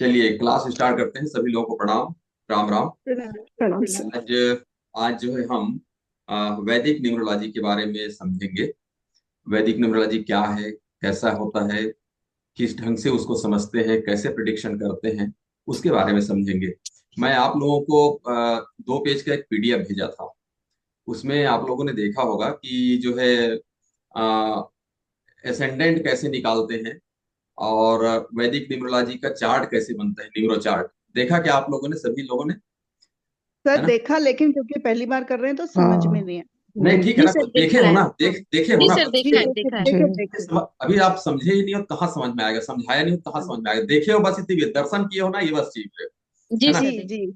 चलिए class start करते हैं। सभी लोगों को प्रणाम। राम राम। प्रणाम प्रणाम सर। आज आज जो है हम वैदिक न्यूमरोलॉजी के बारे में समझेंगे। वैदिक न्यूमरोलॉजी क्या है, कैसा होता है, किस ढंग से उसको समझते हैं, कैसे प्रिडिक्शन करते हैं, उसके बारे में समझेंगे। मैं आप लोगों को 2 पेज का एक पीडीएफ भेजा था। उसमें आप लोगों ने देखा होगा कि जो है एसेंडेंट कैसे निकालते हैं और वैदिक न्यूमरोलॉजी का चार्ट कैसे बनता है, न्यूरो चार्ट। देखा क्या आप लोगों ने, सभी लोगों ने? सर है ना? देखा, लेकिन क्योंकि पहली बार कर रहे हैं तो समझ में हाँ। नहीं है। नहीं ठीक है जी ना, सर कुछ देखे देखा हो है। ना, देखे हो जी ना सर जी देखा है, देखे देखा है। देखे जी। देखे। अभी आप समझे ही नहीं हो कहाँ समझ में आएगा, समझाया नहीं हो कहाँ समझ में आएगा, देखे हो बस इतनी भी दर्शन किए हो ना, ये बस चीज है जी ना? सर जी देखा। जी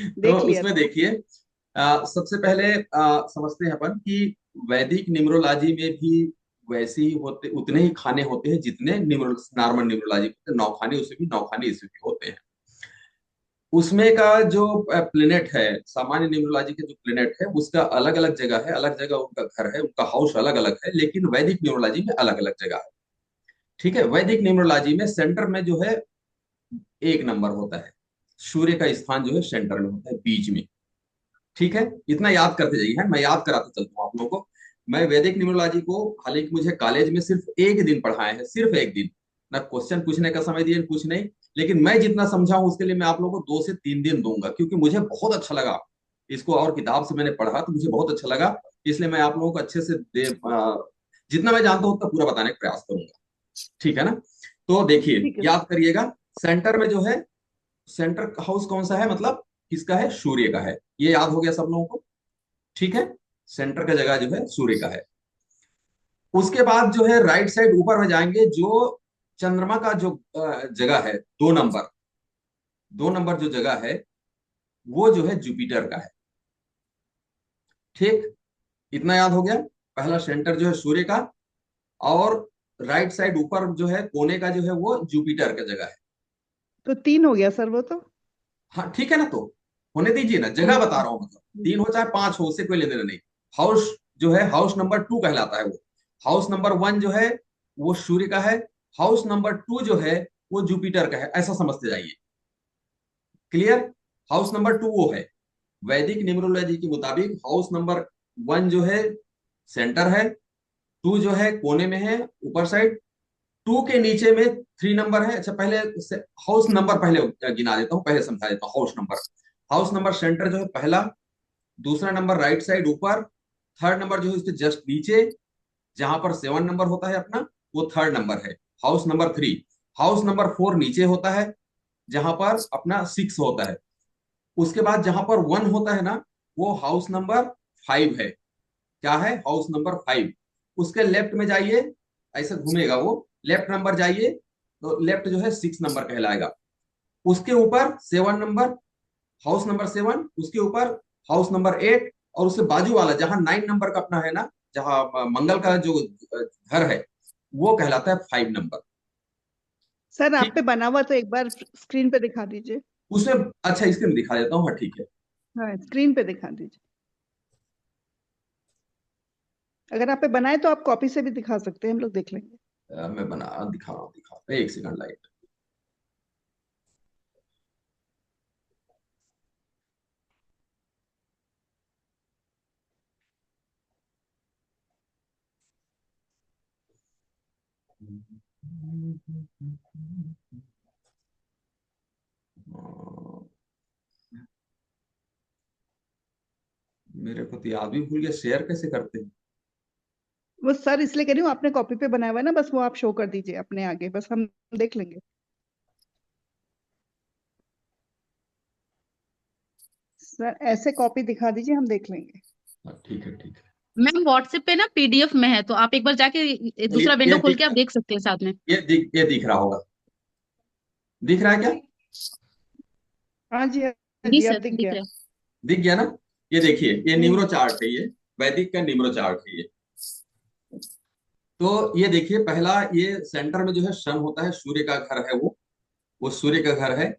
तो देख लिया उसमें था। देखिए, सबसे पहले समझते हैं अपन कि वैदिक न्यूमरोलॉजी में भी वैसे ही होते, उतने ही खाने होते हैं जितने नॉर्मल न्यूमरोलॉजी में 9 खाने, उसमें भी 9 खाने इसमें भी होते हैं। उसमें का जो प्लेनेट है, सामान्य न्यूमरोलॉजी के जो प्लेनेट है उसका अलग अलग जगह है, अलग जगह उनका घर है, उनका हाउस अलग अलग है, लेकिन वैदिक न्यूमरोलॉजी में अलग अलग जगह है। ठीक है, वैदिक न्यूमरोलॉजी में सेंटर में जो है 1 नंबर होता है। सूर्य का स्थान जो है सेंटर में होता है, बीच में। ठीक है, इतना याद करते जाइए, है मैं याद कराते चलता हूँ आप लोगों को। मैं वैदिक न्यूमरोलॉजी को हालांकि मुझे कॉलेज में सिर्फ एक दिन पढ़ाए हैं, सिर्फ एक दिन। ना क्वेश्चन पूछने का समय दिए, कुछ नहीं। लेकिन मैं जितना समझा हूं उसके लिए मैं आप लोगों को 2 से 3 दिन दूंगा, क्योंकि मुझे बहुत अच्छा लगा इसको, और किताब से मैंने पढ़ा तो मुझे बहुत अच्छा लगा। इसलिए मैं आप लोगों को अच्छे से जितना मैं जानता हूँ उतना पूरा बताने का प्रयास करूंगा। ठीक है ना? तो देखिए, ठीक है याद करिएगा। सेंटर में जो है, सेंटर हाउस कौन सा है, मतलब किसका है? सूर्य का है। ये याद हो गया सब लोगों को? ठीक है, सेंटर का जगह जो है सूर्य का है। उसके बाद जो है राइट साइड ऊपर में जाएंगे, जो चंद्रमा का जो जगह है, 2 नंबर, 2 नंबर जो जगह है वो जो है जुपिटर का है। ठीक, इतना याद हो गया। पहला सेंटर जो है सूर्य का, और राइट साइड ऊपर जो है कोने का जो है वो जुपिटर का जगह है। तो 3 हो गया सर वो तो। हाँ ठीक है ना, तो होने दीजिए ना, जगह बता रहा हूं, मतलब 3 हो चाहे 5 हो, उससे कोई लेना देना नहीं। हाउस जो है हाउस नंबर 2 कहलाता है वो। हाउस नंबर 1 जो है वो सूर्य का है। हाउस नंबर 2 जो है वो जुपिटर का है, ऐसा समझते जाइए। क्लियर? हाउस नंबर 2 वो है। वैदिक न्यूमरोलॉजी के मुताबिक हाउस नंबर 1 जो है सेंटर है, 2 जो है कोने में है ऊपर साइड, 2 के नीचे में 3 नंबर है। अच्छा, पहले हाउस नंबर पहले गिना देता हूँ, पहले समझा देता हूँ। House number, house number centre जो है पहला, दूसरा नंबर राइट साइड ऊपर, थर्ड नंबर जो है उसके जस्ट नीचे, जहां पर 7 नंबर होता है अपना, वो थर्ड नंबर है। हाउस नंबर 3, हाउस नंबर 4 नीचे होता है, जहां पर अपना 6 होता है। उसके बाद जहां पर 1 होता है ना, वो हाउस नंबर 5 है। क्या है? House number 5। उसके लेफ्ट में जाइए, ऐसे घूमेगा वो, लेफ्ट नंबर जाइए तो लेफ्ट जो है 6 नंबर कहलाएगा। उसके ऊपर 7 नंबर, हाउस नंबर 7, उसके ऊपर हाउस नंबर 8, और उसके बाजू वाला जहां 9 नंबर का अपना है ना, जहां मंगल का जो घर है, वो कहलाता है 5 नंबर। सर आप ठीक, पे बना हुआ तो एक बार स्क्रीन पे दिखा दीजिए। उसमें अच्छा इसके में दिखा देता हूँ, हाँ ठीक है। हाँ, स्क्रीन पे दिखा दीजिए। अगर आप पे बनाए तो आप कॉपी से भी दिखा सकते हैं, हम लोग देख लेंगे। मैं बना दिखा रहा हूँ, 1 सेकंड लाइट। मेरे को तो याद भी भूल गया, शेयर कैसे करते हैं? वो सर इसलिए कह रही हूँ, आपने कॉपी पे बनाया हुआ है ना, बस वो आप शो कर दीजिए अपने आगे, बस हम देख लेंगे। सर ऐसे कॉपी दिखा दीजिए, हम देख लेंगे। हाँ ठीक है ठीक है। मैम व्हाट्सएप पे ना पीडीएफ में है, तो आप एक बार जाके चलिए, दूसरा ये विंडो खोल दिख के आप देख सकते हैं साथ में। ये दिख रहा होगा, दिख रहा है क्या? हाँ जी, हाँ जी जी, अब सर दिख दिख गया। रहा है। दिख गया ना? ये देखिए, ये हम्म। न्यूरो चार्ट है, ये वैदिक का न्यूरो चार्ट है ये। तो ये देखिए, पहला ये सेंटर में जो है सन होता है, सूर्य का घर है वो सूर्य का घर है।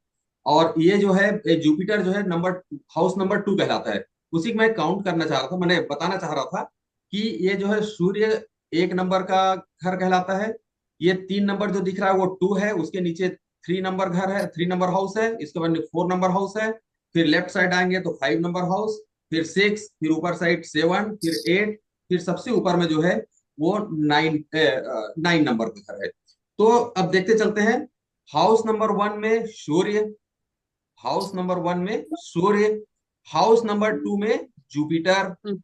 और ये जो है जुपिटर जो है नंबर, हाउस नंबर 2 कहलाता है। उसी को मैं काउंट करना चाह रहा था, मैंने बताना चाह रहा था कि ये जो है सूर्य 1 नंबर का घर कहलाता है। ये 3 नंबर जो दिख रहा है वो 2 है, उसके नीचे 3 नंबर घर है, 3 नंबर हाउस है, इसके बाद में 4 नंबर हाउस है, फिर लेफ्ट साइड आएंगे तो 5 नंबर हाउस, फिर 6, फिर ऊपर साइड 7, फिर 8, फिर सबसे ऊपर में जो है वो 9 नंबर का घर है। तो अब देखते चलते हैं। हाउस नंबर 1 में सूर्य, हाउस नंबर 1 में सूर्य, हाउस नंबर 2 में जुपिटर, हम्म,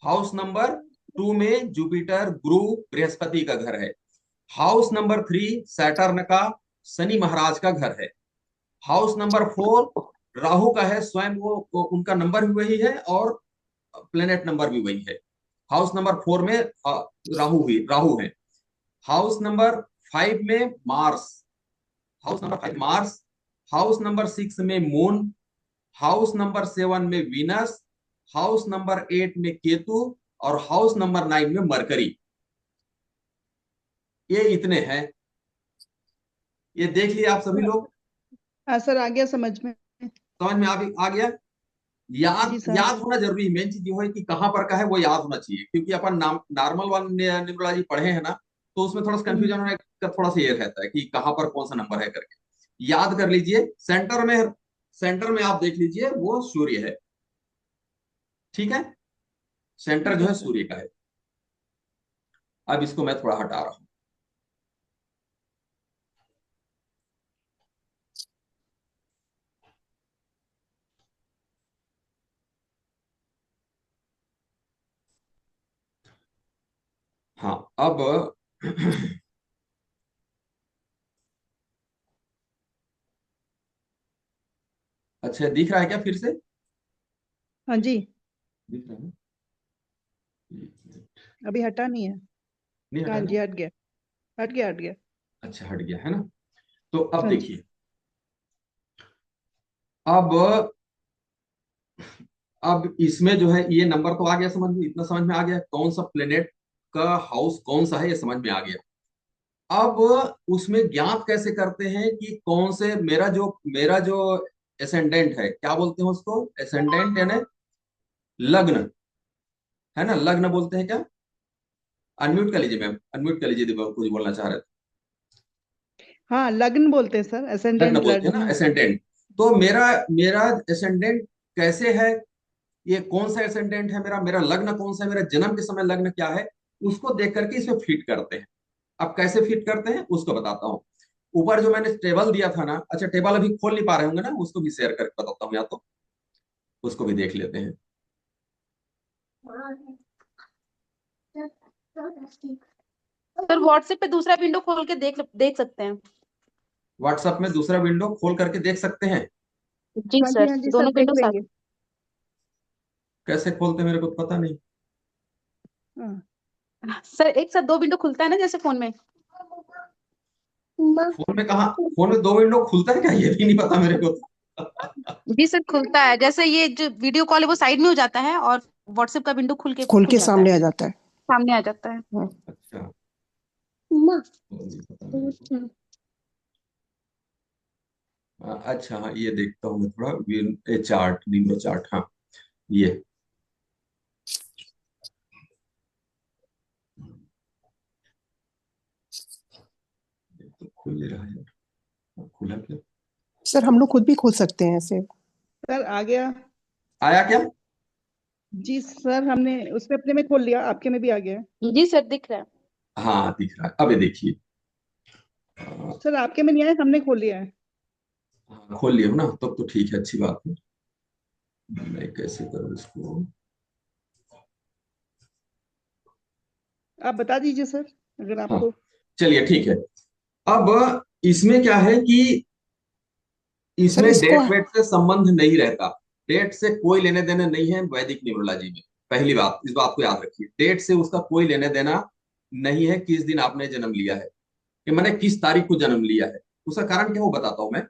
हाउस नंबर 2 में जुपिटर गुरु बृहस्पति का घर है। हाउस नंबर 3 सैटर्न का शनि महाराज का घर है। हाउस नंबर 4 राहु का है, स्वयं वो उनका नंबर भी वही है और प्लेनेट नंबर भी वही है। हाउस नंबर 4 में राहु है। हाउस नंबर 5 में Mars, house number 5 Mars, house number 6 में मून, हाउस नंबर 7 में वीनस, हाउस नंबर 8 में केतु और हाउस नंबर 9 में मरकरी। ये इतने हैं। ये देख लिया आप सभी लोग? हाँ सर, आ गया समझ में। समझ में आ गया। याद जी सर। याद होना जरूरी है। मेन चीज ये है कि कहाँ पर का है वो याद होना चाहिए, क्योंकि अपन नॉर्मल वन न्यूमरोलॉजी पढ़े हैं ना, तो उसमें थोड़ा सा कंफ्यूजन होने का थोड़ा सा ये रहता है कि कहाँ पर कौन सा नंबर है करके। याद कर लीजिए। सेंटर में आप देख लीजिए वो सूर्य है। ठीक है, सेंटर ठीक जो है है सर। सूर्य का है। अब इसको मैं थोड़ा हटा रहा हूं। हाँ अब अच्छा, दिख रहा है क्या फिर से? हाँ जी। दिख रहा है ना? एक मिनट। अभी हटा नहीं है। नहीं हाँ हटा जी, ना? हट गया। हट गया, हट गया। अच्छा, हट गया है ना? तो अब हाँ जी। देखिए। अब इसमें जो है ये नंबर तो आ गया समझ में, इतना समझ में आ गया कौन सा प्लेनेट का हाउस कौन सा है, ये समझ में आ गया। अब उसमें ज्ञात कैसे करते हैं कि कौन से मेरा जो एसेंडेंट है, क्या बोलते हैं उसको, एसेंडेंट यानी लग्न, है ना? लग्न बोलते हैं क्या? अनम्यूट कर लीजिए मैम, अनम्यूट कर लीजिए, दीपक कुछ बोलना चाह रहे थे। हाँ, लग्न बोलते हैं सर, लग्न असेंडेंट बोलते हैं ना, लग्न। एसेंडेंट। तो मेरा मेरा एसेंडेंट कैसे है, ये कौन सा एसेंडेंट है मेरा, मेरा लग्न कौन सा है, मेरा जन्म के समय लग्न क्या है, उसको देख करके इसमें फिट करते हैं। अब कैसे फिट करते हैं उसको बताता हूँ। ऊपर जो मैंने टेबल दिया था ना, अच्छा टेबल अभी खोल नहीं पा रहे होंगे ना, उसको भी शेयर करके बताता हूँ, या तो उसको भी देख लेते हैं। सर व्हाट्सएप पे दूसरा विंडो खोल के देख सकते हैं। व्हाट्सएप में दूसरा विंडो खोल करके देख सकते हैं? जी हाँ जी, सर, हाँ जी सर, दोनों देख विंडो साथ। लेंगे। कैसे खोलते हैं मेरे को तो पता नहीं। हाँ। सर एक साथ दो विंडो खुलता है ना, जैसे फोन में। फोन में कहाँ, फोन में 2 विंडो खुलता है क्या, ये भी नहीं पता मेरे को तो। जी सर खुलता है, जैसे ये जो वीडियो कॉल है वो साइड में हो जाता है और व्हाट्सएप का विंडो खोल खुल के जाता है, सामने आ जाता है। सामने आ जाता है। हाँ। अच्छा, तो नहीं पता मेरे को। अच्छा हाँ, ये देखता हूँ मैं थोड़ा, चार्ट, निम्नो चार्ट, हाँ ये। ये तो खुल नहीं रहा है यार। खुला क्या? सर हम लोग खुद भी खोल सकते हैं ऐसे। सर आ गया। आया क्या? जी सर, हमने उसमें अपने में खोल लिया, आपके में भी आ गया। जी सर दिख रहा है। हाँ दिख रहा है, अब ये देखिए। सर आपके में नहीं आया, हमने खोल लिया है। हाँ, खोल लिया हो ना, तब तो ठीक है, अच्छी बात है। मैं कैसे करूँ इसको? आप बता दीजिए सर, अगर हाँ आपको। चलिए ठीक है। अब इसमें क्या है कि सर इसमें इसको डेट वेट से संबंध नहीं रहता। डेट से कोई लेने देने नहीं है वैदिक न्यूमरोलॉजी में। पहली बात, इस बात को याद रखिए, डेट से उसका कोई लेने देना नहीं है। किस दिन आपने जन्म लिया है, कि मैंने किस तारीख को जन्म लिया है, उसका कारण क्या वो बताता हूं मैं।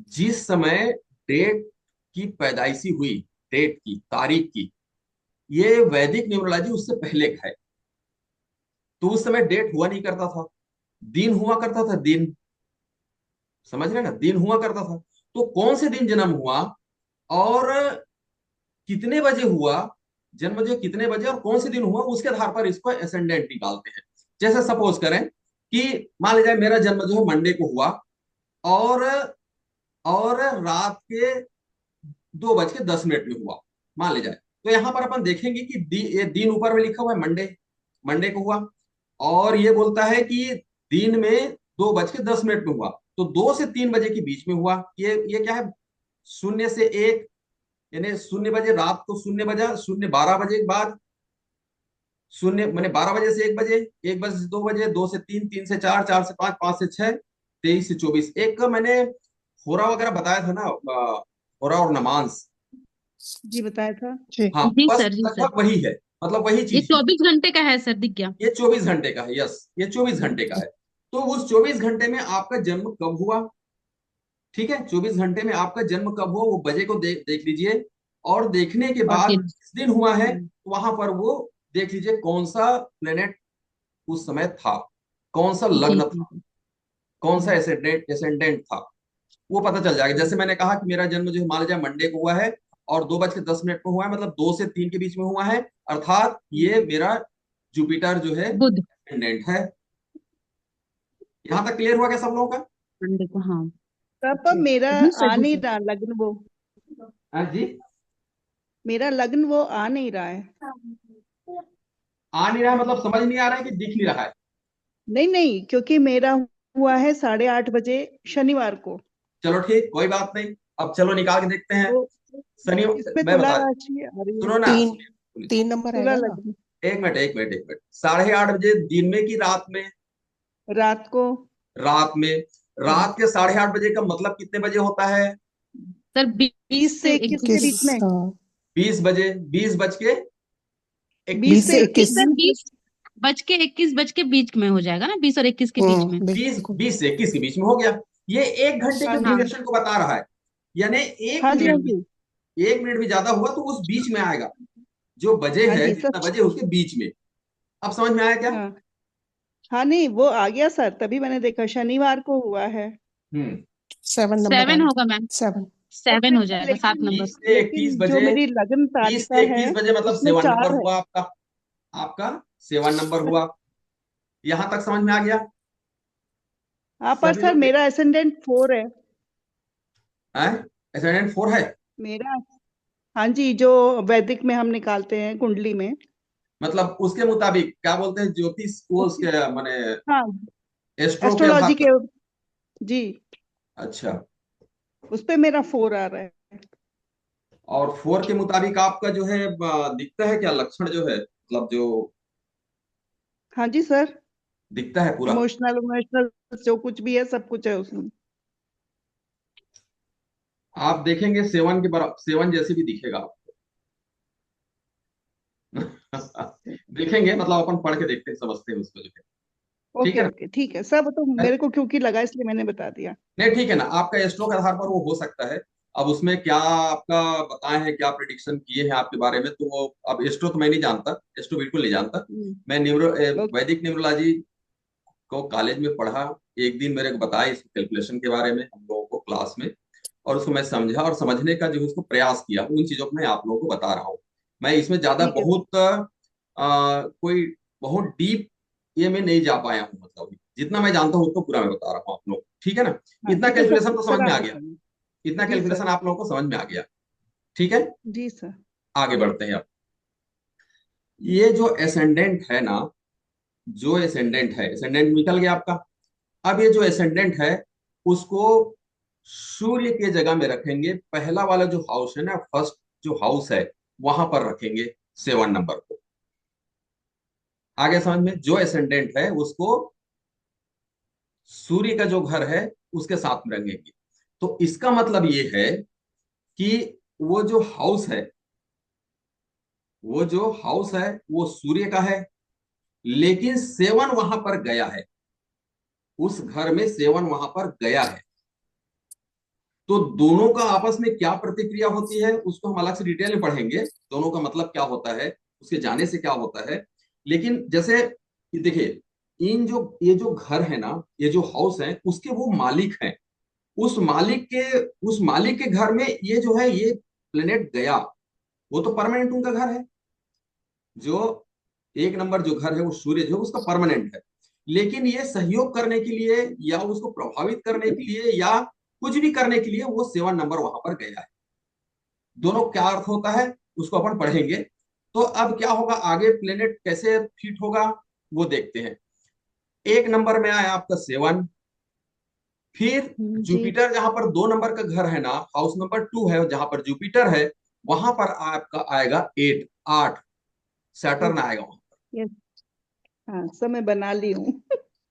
जिस समय डेट की पैदाइशी हुई, डेट की तारीख की, ये वैदिक न्यूमरोलॉजी उससे पहले का है। तो उस समय डेट हुआ नहीं करता था, दिन हुआ करता था, दिन। समझ रहे ना, दिन हुआ करता था। तो कौन से दिन जन्म हुआ और कितने बजे हुआ, जन्म जो कितने बजे और कौन से दिन हुआ, उसके आधार पर इसको एसेंडेंट निकालते हैं। जैसे सपोज करें कि मान लीजिए मेरा जन्म जो है मंडे को हुआ, और रात के 2:10 में हुआ, मान ले जाए। तो यहां पर अपन देखेंगे कि ये दिन ऊपर में लिखा हुआ है मंडे, मंडे को हुआ, और ये बोलता है कि दिन में 2:10 में हुआ, तो 2 से 3 बजे के बीच में हुआ। ये क्या है, 0 से 1, यानी 0 बजे, रात को 0 बजा, 0 12 बजे के बाद 12 बजे से 1 बजे, 1 बजे से 2 बजे, 2 से 3, 3 से 4, 4 से 5, 5 से 6, 23 से 24। एक मैंने होरा वगैरह बताया था ना, होरा और नमाज। जी बताया था। जी हाँ, जी बस सर, जी सर। लगभग वही है, मतलब वही ये चीज। 24 घंटे का है सर, दिख गया। ये 24 घंटे का है, यस, ये 24 घंटे का है। तो उस 24 घंटे में आपका जन्म कब हुआ, ठीक है, 24 घंटे में आपका जन्म कब हुआ वो बजे को देख लीजिए, और देखने के और बाद दिन। जिस दिन हुआ है वहां पर वो देख लीजिए कौन सा प्लेनेट उस समय था, कौन सा जी लग्न जी था, कौन सा हम्म, एसेंडेंट था, वो पता चल जाएगा। जैसे मैंने कहा कि मेरा जन्म जो है मान लीजिए मंडे को हुआ है और 2:10 में हुआ है, मतलब 2 से 3 के बीच में हुआ है, अर्थात ये मेरा जुपिटर जो है बुध। एसेंडेंट है। यहां तक क्लियर हुआ क्या सब लोगों का? मंडे को, हाँ। तब ओके। मेरा जी सर, आ जी नहीं सर। रहा लग्न वो, हाँ जी, मेरा लग्न वो आ नहीं रहा है। आ नहीं रहा है मतलब समझ नहीं आ रहा है कि दिख नहीं रहा है? नहीं नहीं, क्योंकि मेरा हुआ है 8:30 बजे शनिवार को। चलो ठीक, कोई बात नहीं। अब चलो निकाल के देखते हैं। तो शनि, इस पे मैं तुला बता, राशि आ रही है। सुनो ना, तीन सुनिए सुनिए। 3 नंबर तुला आएगा ना। लग्न, एक मिनट, एक मिनट, एक मिनट। 8:30 बजे दिन में कि रात में? रात को। रात में। रात के 8:30 बजे का मतलब कितने बजे होता है? सर 20 20 से से 21 के 21, 21। बीच में। हाँ, 20 बजे, 20 बज के 21। 20 20 से से 21, 21। सर 20 बज के 21 के बीच में हो जाएगा ना, 20 और 21 के बीच में। बीस बिल्कुल। 20 से 21 के बीच में हो गया। ये 1 घंटे हाँ के जी, हाँ ड्यूरेशन को बता रहा है, यानी एक हाँ जी, हाँ मिनट जी, भी 1 मिनट भी ज्यादा हुआ तो उस बीच में आएगा, जो बजे हाँ है, जी सर। जितना बजे उसके बीच में। अब समझ में आया क्या? हाँ हाँ, नहीं वो आ गया सर, तभी मैंने देखा शनिवार को हुआ है। हम्म। 7 नंबर 7 आएगा। होगा मैम। 7। 7 हो जाएगा, 7 नंबर। 20 से 21 जो बजे, मेरी लग्न 20 तालिका से है 21 बजे मतलब उसमें 7 नंबर 4 है। हुआ आपका, आपका 7 नंबर हुआ। यहां तक समझ में आ गया हाँ पर सभी सर लोग? मेरा एसेंडेंट 4 है। है, असाइनमेंट 4 है। मेरा, हाँ जी, जो वैदिक में हम निकालते हैं कुंडली में। मतलब उसके मुताबिक क्या बोलते हैं, ज्योतिष को उसकी, उसके माने हाँ, एस्ट्रो के आधार एस्ट्रोलॉजी पर? के, जी, अच्छा। उस पे मेरा 4 आ रहा है। और 4 के मुताबिक आपका जो है दिखता है क्या लक्षण जो है, मतलब जो हाँ जी सर, दिखता है पूरा? इमोशनल इमोशनल जो कुछ भी है सब कुछ है उसमें। आप देखेंगे 7 के बराबर, 7 जैसे भी दिखेगा आपको। देखेंगे, मतलब अपन पढ़ के देखते हैं, समझते हैं उसको जो है। ठीक ओके है ना? ओके, ठीक है सर, वो तो मेरे को क्योंकि लगा इसलिए मैंने बता दिया। नहीं ठीक है ना, आपका एस्ट्रो के आधार पर वो हो सकता है। अब उसमें क्या आपका बताए हैं, क्या प्रिडिक्शन किए हैं आपके बारे में, तो वो अब एस्ट्रो तो मैं नहीं जानता, एस्ट्रो बिल्कुल नहीं जानता। मैं ओके, वैदिक न्यूमरोलॉजी को कॉलेज में पढ़ा। एक दिन मेरे को बताया इस कैलकुलेशन के बारे में हम लोगों को क्लास में, और उसको मैं समझा और समझने का जो है उसको प्रयास किया, उन चीजों को मैं आप लोगों को बता रहा हूँ। मैं इसमें ज्यादा ठीक है सर। बहुत कोई बहुत डीप ये में नहीं जा पाया हूँ, मतलब जितना मैं जानता हूँ उतना पूरा मैं बता रहा हूँ आप लोग को, ठीक है ना? हाँ इतना ठीक है सर, कैलकुलेशन तो समझ सर में आप आ गया, बताइए। इतना जी सर, कैलकुलेशन आप लोगों को समझ में आ गया, ठीक है। जी सर। आगे बढ़ते हैं अब। ये जो एसेंडेंट है ना, जो एसेंडेंट है, एसेंडेंट निकल गया आपका। अब ये जो एसेंडेंट है उसको सूर्य के जगह में रखेंगे, पहला वाला जो हाउस है ना, फर्स्ट जो हाउस है वहां पर रखेंगे 7 नंबर को। आगे समझ में, जो एसेंडेंट है उसको सूर्य का जो घर है उसके साथ में रखेंगे। तो इसका मतलब ये है कि वो जो हाउस है, वो जो हाउस है वो सूर्य का है, लेकिन 7 वहां पर गया है, उस घर में 7 वहां पर गया है। तो दोनों का आपस में क्या प्रतिक्रिया होती है उसको हम अलग से डिटेल में पढ़ेंगे, दोनों का मतलब क्या होता है, उसके जाने से क्या होता है। लेकिन जैसे ये देखिए, इन जो ये जो घर है ना, ये जो हाउस है उसके वो मालिक हैं, उस मालिक के घर में ये जो है ये प्लेनेट गया, वो तो परमानेंट उनका घर है। जो 1 नंबर जो घर है वो सूर्य जो है उसका परमानेंट है। लेकिन ये सहयोग करने के लिए या उसको प्रभावित करने के लिए या कुछ भी करने के लिए वो 7 नंबर वहां पर गया है। दोनों क्या अर्थ होता है उसको अपन पढ़ेंगे। तो अब क्या होगा आगे, प्लेनेट कैसे फिट होगा वो देखते हैं। 1 नंबर में आया आपका 7, फिर जी जुपिटर जहां पर 2 नंबर का घर है ना, हाउस नंबर 2 है जहां पर जुपिटर है, वहां पर आपका आएगा 8, 8 सैटर्न आएगा वहां पर। यस, हाँ सब मैं बना ली हूँ।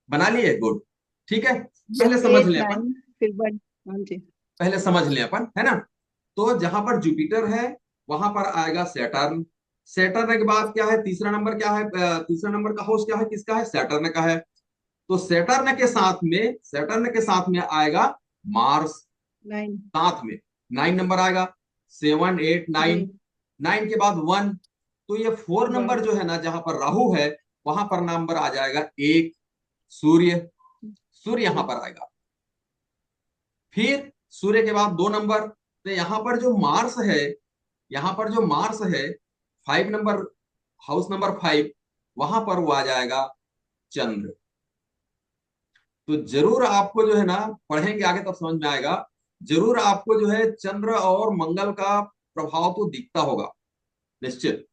बना लिए, गुड। ठीक है, यस, पहले समझ 8 लें अपन, 9 फिर 1। हाँ जी। पहले समझ लें अपन, है ना। तो जहां पर जुपिटर है वहां पर आएगा सैटर्न। सैटर्न के बाद क्या है, तीसरा नंबर क्या है, तीसरा नंबर का हाउस क्या है, किसका है, सैटर्न का है। तो सैटर्न के साथ में आएगा मार्स 9। साथ में, 9 नंबर आएगा, 7 8 जी 9, 9 के बाद 1। तो ये 4 नंबर 1। जो है ना जहां पर राहु है, वहां पर नंबर आ जाएगा 1, सूर्य, सूर्य यहां पर आएगा। फिर सूर्य के बाद 2 नंबर, तो यहां पर जो मार्स है, यहां पर जो मार्स है 5 नंबर, हाउस नंबर 5, वहां पर वो आ जाएगा चंद्र। तो जरूर आपको जो है ना, पढ़ेंगे आगे तब समझ में आएगा, जरूर आपको जो है चंद्र और मंगल का प्रभाव तो दिखता होगा, निश्चित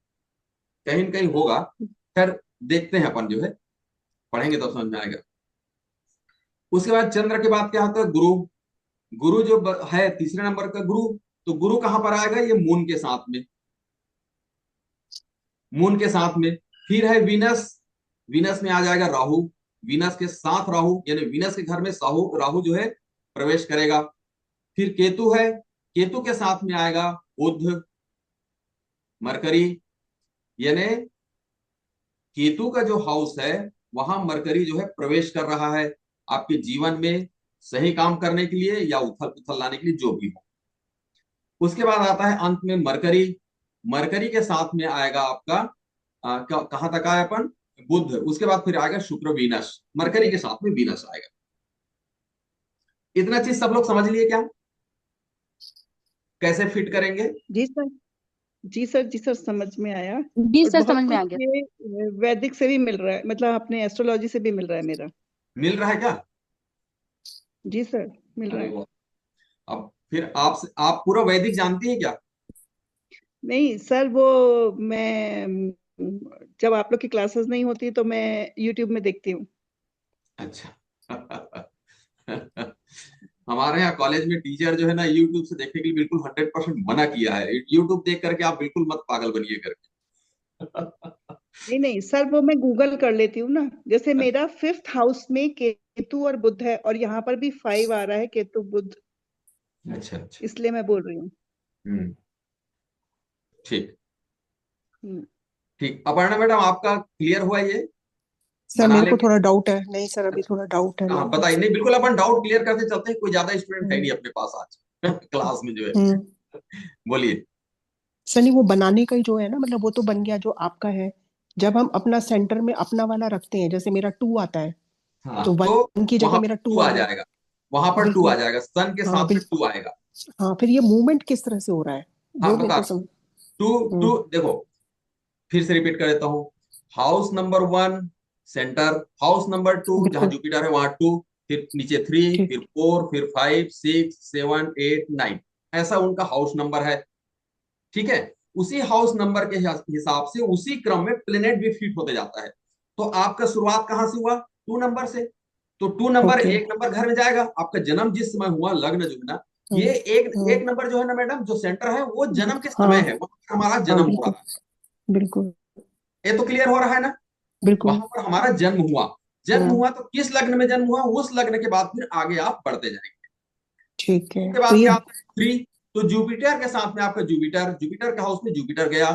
कहीं न कहीं होगा। खैर देखते हैं अपन, जो है पढ़ेंगे तब समझ में आएगा। उसके बाद चंद्र के बाद क्या होता है, गुरु। गुरु जो है तीसरे नंबर का गुरु, तो गुरु कहां पर आएगा, ये मून के साथ में, मून के साथ में। फिर है वीनस, वीनस में आ जाएगा राहु, वीनस के साथ राहु, यानी वीनस के घर में साहु राहु जो है प्रवेश करेगा। फिर केतु है, केतु के साथ में आएगा बुध, मरकरी, यानी केतु का जो हाउस है वहां मरकरी जो है प्रवेश कर रहा है आपके जीवन में, सही काम करने के लिए या उथल पुथल लाने के लिए, जो भी हो। उसके बाद आता है अंत में मरकरी, मरकरी के साथ में आएगा आपका कहां तक आया अपन, बुध। उसके बाद फिर आएगा शुक्र, वीनस, मरकरी जी के साथ में वीनस आएगा। इतना चीज सब लोग समझ लिए क्या, कैसे फिट करेंगे। जी सर। जी सर, जी सर, समझ में आया। जी और सर, बहुत समझ में कुछ आ गया। ये वैदिक से भी मिल रहा है, मतलब अपने एस्ट्रोलॉजी से भी मिल रहा है मेरा। मिल रहा है क्या। जी सर, मिल रहा अरे है। वाह, अब फिर आप पूरा वैदिक जानती है क्या। नहीं सर, वो मैं जब आप लोग की क्लासेस नहीं होती तो मैं यूट्यूब में देखती हूँ। अच्छा हमारे यहाँ कॉलेज में टीचर जो है ना, यूट्यूब से देखने के लिए बिल्कुल 100% मना किया है। यूट्यूब देख करके आप बिल्कुल मत पागल बनिए करके नहीं नहीं सर, वो मैं गूगल कर लेती हूँ ना। जैसे मेरा 5th हाउस में केतु और बुध है, और यहाँ पर भी 5 आ रहा है, केतु बुध, अच्छा अच्छा। इसलिए मैं बोल रही हूँ। हम्म, ठीक। हम्म। ठीक, अपर्णा मैडम आपका क्लियर हुआ ये, सर बना मेरे को लेंगे। थोड़ा डाउट है, नहीं सर अभी अच्छा, थोड़ा डाउट है हाँ मेरे को। बताइए, नहीं बिल्कुल अपन डाउट क्लियर करते चलते हैं, कोई ज्यादा स्टूडेंट है हम्म नहीं अपने पास आज क्लास में जो है। हम्म। बोलिए। सर नहीं, वो बनाने का ही जो है ना, मतलब वो तो बन गया जो आपका है। जब हम अपना सेंटर में अपना वाला रखते हैं, जैसे मेरा 2 आता है, हाँ तो तो 1 की जगह वहां मेरा पर 2 टू आ आ गया। जाएगा, वहां पर 2 आ बिल्कुल। जाएगा, सन के हाँ साथ में 2 बिल्कुल। आएगा। हाँ फिर ये मूवमेंट किस तरह से हो रहा है, हाँ वो मेरे बता को रहा हूँ। समझ। To hmm. टू देखो, फिर से रिपीट कर देता हूँ। House number 1 centre, house number 2 जहां बिल्कुल। जुपिटर है वहां 2, फिर नीचे 3, ठीक। फिर 4, फिर 5 6 7 8 9, ऐसा उनका हाउस नंबर है। ठीक है, उसी हाउस नंबर के हिसाब से उसी क्रम में प्लेनेट भी फिट होते जाता है। तो आपका शुरुआत कहां से हुआ, 2 नंबर से। तो 2 नंबर ओके। 1 नंबर घर में जाएगा, आपका जन्म जिस समय हुआ, लग्न जो है ना, हम्म ये एक हम्म। एक नंबर जो है ना मैडम, जो सेंटर है वो जन्म के समय हाँ है, वहां पर हमारा हाँ जन्म हुआ बिल्कुल है। बिल्कुल ये तो क्लियर हो रहा है ना, बिल्कुल। वहां पर हमारा जन्म हुआ। जन्म हम्म। हुआ तो किस लग्न में जन्म हुआ, उस लग्न के बाद फिर आगे आप बढ़ते जाएंगे। ठीक है उसके तो बाद ये। क्या आता है 3, तो जुपिटर के साथ में आपका जुपिटर, जुपिटर के हाउस में जुपिटर गया,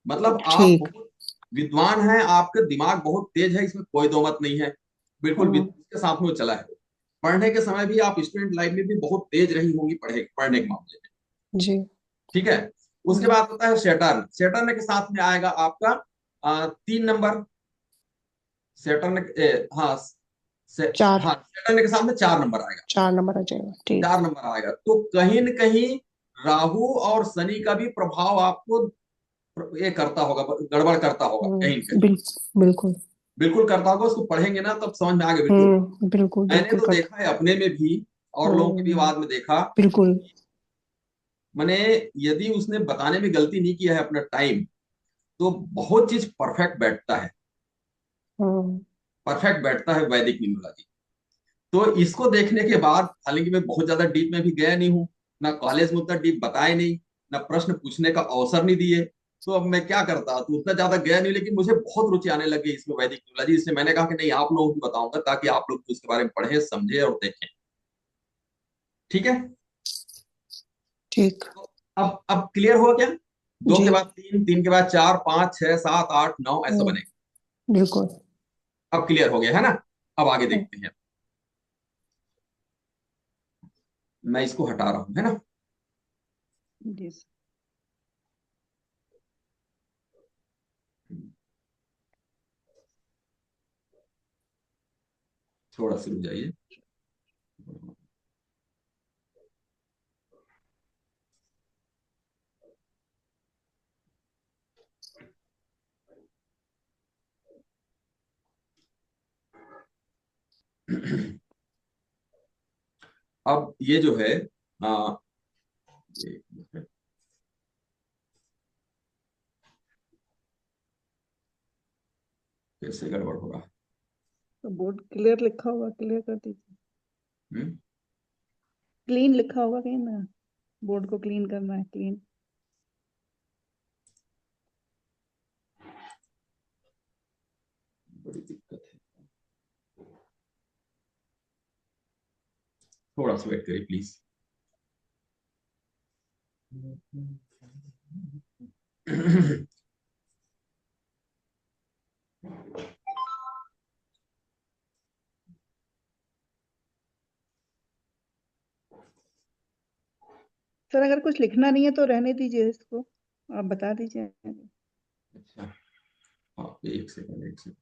मतलब आप ठीक। बहुत विद्वान हैं, आपका दिमाग बहुत तेज है, इसमें कोई दो मत नहीं है, बिल्कुल हाँ के साथ में वो चला है। पढ़ने के समय भी आप स्टूडेंट लाइफ में भी बहुत तेज रही होंगी पढ़ने के मामले में। जी। ठीक है, उसके हम्म। बाद होता है सैटर्न, सैटर्न के साथ में आएगा आपका 3 नंबर, सैटर्न हाँ चार। हाँ सैटर्न के साथ में 4 नंबर आएगा, 4 नंबर आ जाएगा, ठीक। 4 नंबर आएगा। तो कहीं न कहीं राहु और शनि का भी प्रभाव आपको ये करता होगा, गड़बड़ करता होगा कहीं न कहीं। बिल्कुल बिल्कुल। बिल्कुल करता होगा, उसको पढ़ेंगे ना तब समझ में आ गया बिल्कुल। बिल्कुल मैंने बिल्कुल तो कर। देखा है अपने में भी, और लोगों के भी बाद में देखा। बिल्कुल। मैंने, यदि उसने बताने में गलती नहीं किया है अपना टाइम, तो बहुत चीज परफेक्ट बैठता है, हाँ। परफेक्ट बैठता है वैदिक न्यूमरोलॉजी। तो इसको देखने के बाद, हालांकि मैं बहुत ज्यादा डीप में भी गया नहीं हूँ, ना कॉलेज में उतना डीप बताए नहीं, ना प्रश्न पूछने का अवसर नहीं दिए, तो अब मैं क्या करता, तो उतना ज्यादा गया नहीं, लेकिन मुझे बहुत रुचि आने लगी इसमें वैदिक न्यूमरोलॉजी। इसलिए मैंने कहा कि नहीं, आप लोगों को बताऊंगा ताकि आप लोग उसके बारे में पढ़ें, समझे और देखें। ठीक है। ठीक। तो अब क्लियर हुआ क्या? दो जी। के बाद तीन, तीन के बाद चार, पांच, छह, सात, आठ, नौ, ऐसा हाँ, बनेगा। बिल्कुल। अब क्लियर हो गया है ना? अब आगे हाँ, देखते हैं। मैं इसको हटा रहा हूं, है ना? जी सर। थोड़ा सा रुक जाइए। अब ये जो है, आ, एक मिनट, कैसे गड़बड़ होगा? तो बोर्ड क्लियर लिखा होगा, क्लियर कर दीजिए। हम्म। क्लीन लिखा होगा कहीं ना, बोर्ड को क्लीन करना है, क्लीन। बड़ी दिक्कत है, थोड़ा सा वेट करिए प्लीज। सर अगर कुछ लिखना नहीं है तो रहने दीजिए इसको, आप बता दीजिए। अच्छा, हाँ, एक सेकंड, एक सेकंड।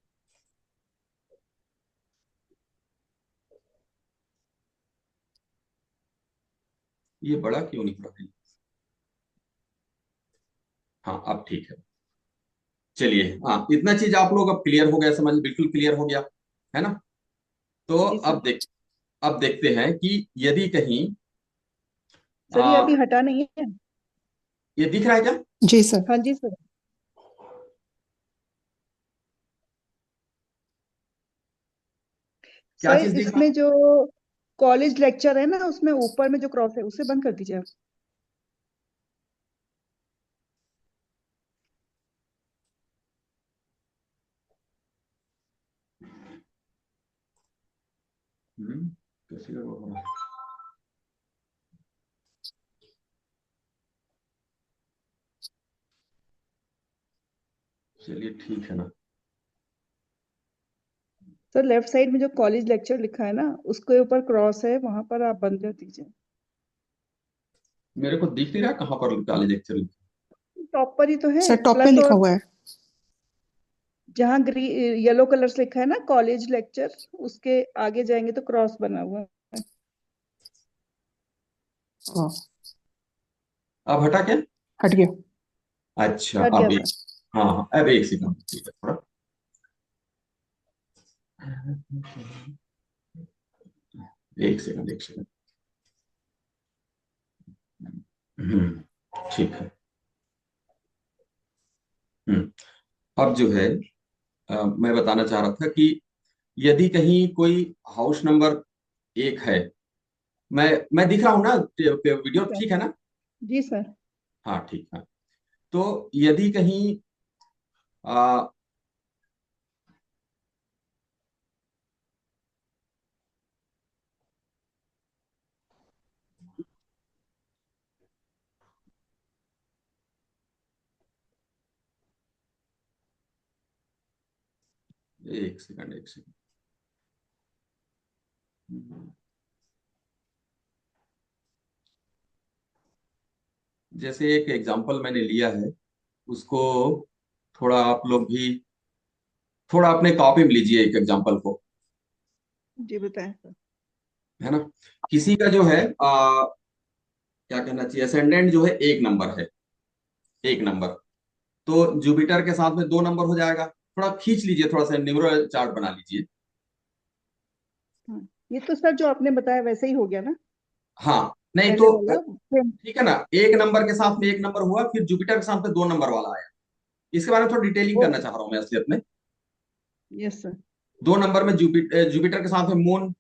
ये बड़ा क्यों नहीं पड़ा है? हाँ, अब ठीक है। चलिए, हाँ, इतना चीज आप लोग अब क्लियर हो गया, समझ, बिल्कुल क्लियर हो गया, है ना? तो जी सर। अब देखते हैं कि यदि कहीं, सर ये आ, अभी हटा नहीं है। ये दिख रहा है क्या? जी सर। हाँ जी सर। क्या सर चीज दिख रहा इसमें जो कॉलेज लेक्चर है ना, उसमें ऊपर में जो क्रॉस है उसे बंद कर दीजिए आप। है? कैसे गड़बड़ हो रहा है? चलिए, ठीक है ना। सर लेफ्ट साइड में जो कॉलेज लेक्चर लिखा है ना, उसके ऊपर क्रॉस है, वहां पर आप बंद कर दीजिए। मेरे को दिख नहीं रहा कहाँ पर कॉलेज एक्चुअली। टॉप पर ही तो है सर टॉप पे प्लस, लिखा और हुआ है। जहाँ येलो कलर से लिखा है ना कॉलेज लेक्चर, उसके आगे जाएंगे तो क्रॉस बना हुआ है। हाँ, अब हटा क्या? हट गया। अच्छा, हट गया अब एक, सर। हाँ हाँ, अब एक सेकंड, ठीक है थोड़ा। एक सेकंड, एक सेकंड। हम्म, ठीक है। अब जो है, मैं बताना चाह रहा था कि यदि कहीं कोई हाउस नंबर एक है, मैं दिख रहा हूं ना? जी वीडियो सर। ठीक है ना? जी सर। हाँ, ठीक है। तो यदि कहीं, आ, एक सेकंड, एक सेकंड। जैसे एक एग्जांपल मैंने लिया है, उसको थोड़ा आप लोग भी थोड़ा अपने कॉपी में लीजिए एक एग्जांपल को, जी बताएं सर। है ना? किसी का जो है, क्या कहना चाहिए, असेंडेंट जो है एक नंबर है, एक नंबर। तो जुपिटर के साथ में दो नंबर हो जाएगा, थोड़ा खींच लीजिए, थोड़ा सा न्यूमरल चार्ट बना लीजिए। हाँ, ये तो सर जो आपने बताया वैसे ही हो गया ना, हाँ, नहीं पहले तो वाला सेम। ठीक है ना, एक नंबर के साथ में एक नंबर हुआ, फिर जुपिटर के साथ में 2 नंबर वाला आया। इसके बारे में थोड़ा डिटेलिंग ओ, करना चाह रहा हूँ मैं असलियत में। Yes sir. 2 नंबर में जुपिटर, जुपिटर के साथ में मून,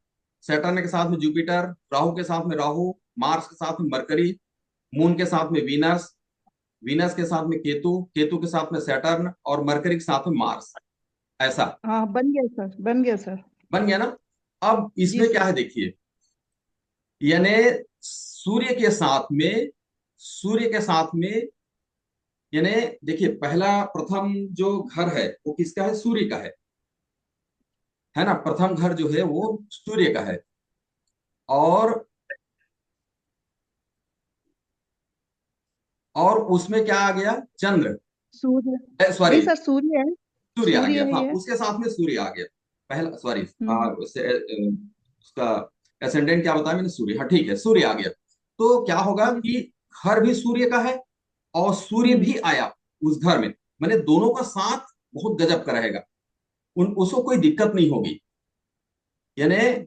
सैटर्न के साथ में जुपिटर, राहु के साथ में राहु, मार्स के साथ में मरकरी, मून के साथ में वीनस, वीनस के साथ में केतु, केतु के साथ में सैटर्न, और मरकरी के साथ में मार्स। ऐसा हाँ, बन गया सर, बन गया सर। बन गया ना। अब जी इसमें क्या सर। है देखिए, यानी सूर्य के साथ में, सूर्य के साथ में, यानी देखिए पहला प्रथम जो घर है वो किसका है, सूर्य का है ना। प्रथम घर जो है वो सूर्य का है। और उसमें क्या आ गया, चंद्र, सूर्य। सॉरी, नहीं सर, सूर्य है। सूर्य आ सूर्य गया, है हाँ ये। उसके साथ में सूर्य आ गया। पहला सॉरी, हम्म। उसका एसेंडेंट क्या बताया मैंने, सूर्य, हाँ ठीक है, सूर्य आ गया। तो क्या होगा जी कि सर। घर भी सूर्य का है और सूर्य हम्म। भी आया उस घर में, मैंने दोनों का साथ बहुत गजब का रहेगा, उसको कोई दिक्कत नहीं होगी। यानी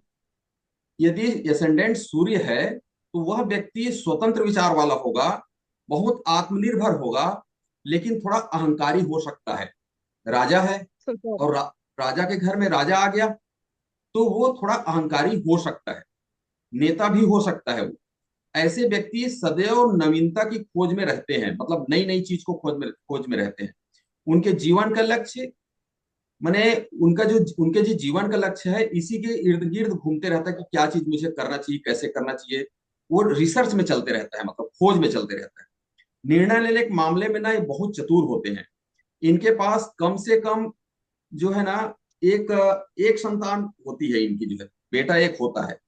यदि एसेंडेंट सूर्य है तो वह व्यक्ति स्वतंत्र विचार वाला होगा, बहुत आत्मनिर्भर होगा, लेकिन थोड़ा अहंकारी हो सकता है। राजा है सर। और राजा के घर में राजा आ गया, तो वो थोड़ा अहंकारी हो सकता है, नेता भी हो सकता है वो। ऐसे व्यक्ति सदैव नवीनता की खोज में रहते हैं, मतलब नई नई चीज को खोज में रहते हैं। उनके जीवन का लक्ष्य, माने उनके जो जीवन का लक्ष्य है, इसी के इर्द गिर्द घूमते रहता है कि क्या चीज मुझे करना चाहिए, कैसे करना चाहिए। वो रिसर्च में चलते रहता है, मतलब खोज में चलते रहता है। निर्णय लेने के मामले में ना ये बहुत चतुर होते हैं। इनके पास कम से कम जो है ना, एक एक संतान होती है इनकी, जो है बेटा एक होता है,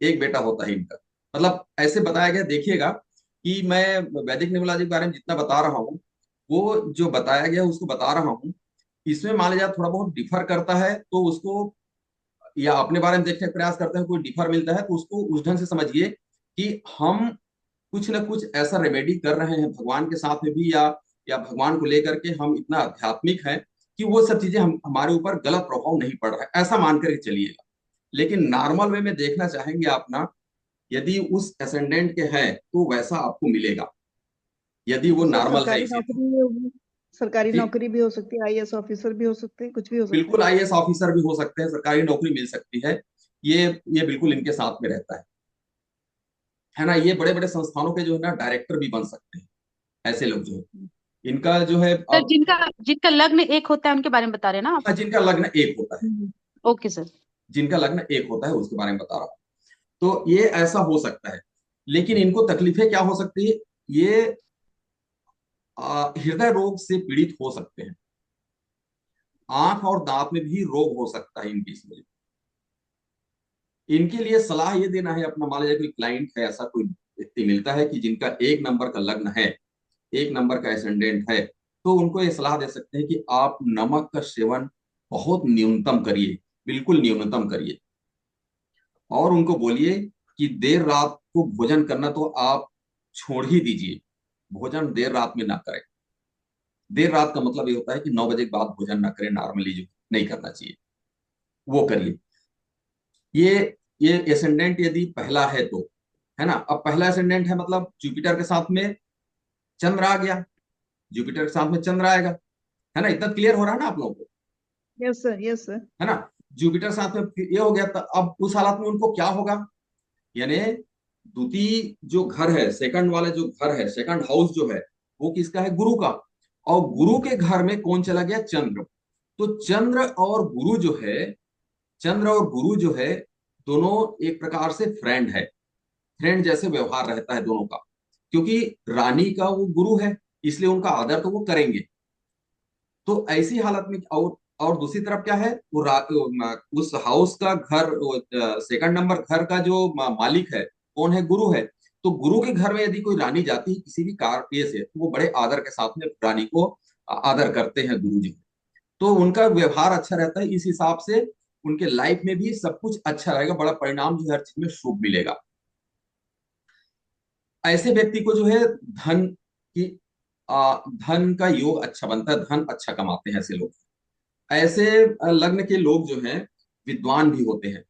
एक बेटा होता है इनका। मतलब ऐसे बताया गया, देखिएगा कि मैं वैदिक न्यूमरोलॉजी के बारे में जितना बता रहा हूँ, वो जो बताया गया उसको बता रहा हूँ। इसमें मान लीजिए थोड़ा बहुत डिफर करता है तो उसको, या अपने बारे में देखने का प्रयास करते हैं, कोई डिफर मिलता है तो उसको उस ढंग से समझिए कि हम कुछ ना कुछ ऐसा रेमेडी कर रहे हैं भगवान के साथ में भी, या भगवान को लेकर के हम इतना आध्यात्मिक हैं कि वो सब चीजें हमारे ऊपर गलत प्रभाव नहीं पड़ रहा है, ऐसा मान करके चलिएगा। लेकिन नॉर्मल वे में देखना चाहेंगे आप ना, यदि उस एसेंडेंट के हैं तो वैसा आपको मिलेगा, यदि वो तो सर नॉर्मल है सरकारी इसी तो। नौकरी भी होगी, सरकारी जी, नौकरी भी हो सकती है, आईएएस ऑफिसर भी हो सकते हैं, कुछ भी हो सकता है। बिल्कुल आईएएस ऑफिसर भी हो सकते हैं, सरकारी नौकरी मिल सकती है। ये बिल्कुल इनके साथ में रहता है ना। ये बड़े बड़े संस्थानों के जो है ना डायरेक्टर भी बन सकते हैं, ऐसे लोग जो है, इनका जो है सर अब। जिनका जिनका लग्न एक होता है उनके बारे में बता रहे हैं ना आप? हाँ, जिनका लग्न एक होता है, ओके सर। जिनका लग्न एक होता है उसके बारे में बता रहा हूँ। तो ये ऐसा हो सकता है। लेकिन इनको तकलीफें क्या हो सकती है, ये हृदय रोग से पीड़ित हो सकते हैं। आंख और दांत में भी रोग हो सकता है इनकी इसमें। इनके लिए सलाह ये देना है अपना, मान लीजिए कोई क्लाइंट है, ऐसा कोई व्यक्ति मिलता है कि जिनका 1 नंबर का लग्न है, 1 नंबर का एसेंडेंट है, तो उनको ये सलाह दे सकते हैं कि आप नमक का सेवन बहुत न्यूनतम करिए, बिल्कुल न्यूनतम करिए। और उनको बोलिए कि देर रात को भोजन करना तो आप छोड़ ही दीजिए, भोजन देर रात में ना करें। देर रात का मतलब ये होता है कि 9 बजे के बाद भोजन ना करें, नॉर्मली जो नहीं करना चाहिए वो करिए। ये ये एसेंडेंट यदि पहला है तो, है ना। अब पहला एसेंडेंट है मतलब जुपिटर के साथ में चंद्र आ गया, जुपिटर के साथ में चंद्र आएगा, है ना। इतना क्लियर हो रहा है ना आप लोगों को, यस सर, यस सर। है ना। जुपिटर साथ में ये हो गया, तो अब उस हालत में उनको क्या होगा, यानी द्वितीय जो घर है, सेकंड वाला जो घर है, सेकंड हाउस जो है, वो किसका है, गुरु का। और गुरु के घर में कौन चला गया, चंद्र। तो चंद्र और गुरु जो है, चंद्र और गुरु जो है, दोनों एक प्रकार से फ्रेंड है, फ्रेंड जैसे व्यवहार रहता है दोनों का, क्योंकि रानी का वो गुरु है, इसलिए उनका आदर तो वो करेंगे। तो ऐसी हालत में, और दूसरी तरफ क्या है, उस हाउस का घर, सेकंड नंबर घर का जो मालिक है, कौन है, गुरु है। तो गुरु के घर में यदि कोई रानी जाती है किसी भी कार्य से, तो वो बड़े आदर के साथ में रानी को आदर करते हैं गुरु जी। तो उनका व्यवहार अच्छा रहता है, इस हिसाब से उनके लाइफ में भी सब कुछ अच्छा रहेगा, बड़ा परिणाम जो है हर चीज में शुभ मिलेगा। ऐसे व्यक्ति को जो है धन की धन का योग अच्छा बनता है, धन अच्छा कमाते हैं ऐसे लोग। ऐसे लग्न के लोग जो हैं विद्वान भी होते हैं,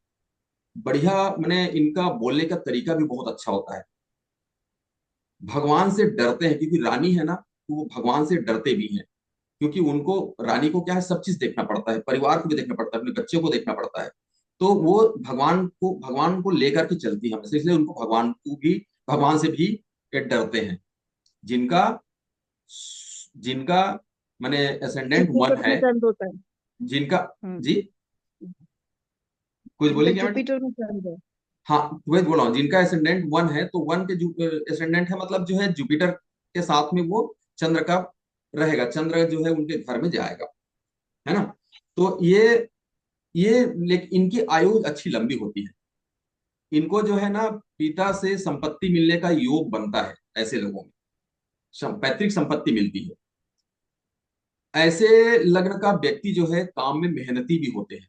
बढ़िया, मैंने इनका बोलने का तरीका भी बहुत अच्छा होता है, भगवान से डरते हैं, क्योंकि रानी है ना, तो वो भगवान से डरते भी हैं, क्योंकि उनको, रानी को क्या है, सब चीज देखना पड़ता है, परिवार को भी देखना पड़ता है, अपने बच्चों को देखना पड़ता है, तो वो भगवान को लेकर के चलती है हमेशा, इसलिए उनको भगवान से भी ये डरते हैं। जिनका जिनका माने असेंडेंट वन जुपिटर है, में चंद्र होता है। जिनका, हाँ, जी कुछ जिनका बोले क्या मैडम? जुपिटर में चंद्र है। हाँ, वही बोल रहा हूँ, जिनका एसेंडेंट वन है, तो वन के एसेंडेंट है, मतलब जो है जुपिटर के साथ में वो चंद्र का रहेगा, चंद्र जो है उनके घर में जाएगा, है ना। तो ये लेकिन इनकी आयु अच्छी लंबी होती है, इनको जो है ना पिता से संपत्ति मिलने का योग बनता है, ऐसे लोगों में पैतृक संपत्ति मिलती है। ऐसे लग्न का व्यक्ति जो है काम में मेहनती भी होते हैं,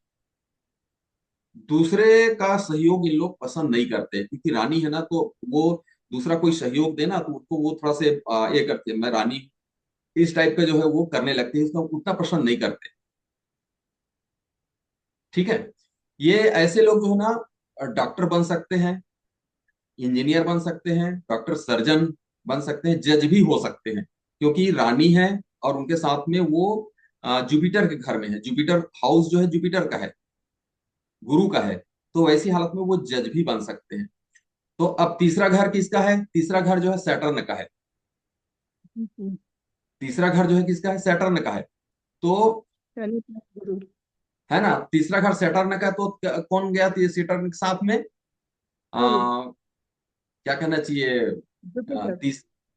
दूसरे का सहयोग इन लोग पसंद नहीं करते, क्योंकि रानी है ना, तो वो दूसरा कोई सहयोग देना तो उसको वो थोड़ा से ये करते हैं, मैं रानी, इस टाइप का जो है वो करने लगते हैं, इसको उतना पसंद नहीं करते। ठीक है, ये ऐसे लोग जो है ना डॉक्टर बन सकते हैं, इंजीनियर बन सकते हैं, डॉक्टर सर्जन बन सकते हैं, जज भी हो सकते हैं, क्योंकि रानी है और उनके साथ में वो जुपिटर के घर में है, जुपिटर हाउस जो है जुपिटर का है, गुरु का है, तो वैसी हालत में वो जज भी बन सकते हैं। तो अब तीसरा घर किसका है? तीसरा घर जो है सैटर्न का है, हम्म, तीसरा घर जो है किसका है? सैटर्न का है। तो शनि plus गुरु। है ना, तीसरा घर सैटर्न का है, तो कौन गया सैटर्न के साथ में? कुल। आ, क्या कहना चाहिए, जुपिटर।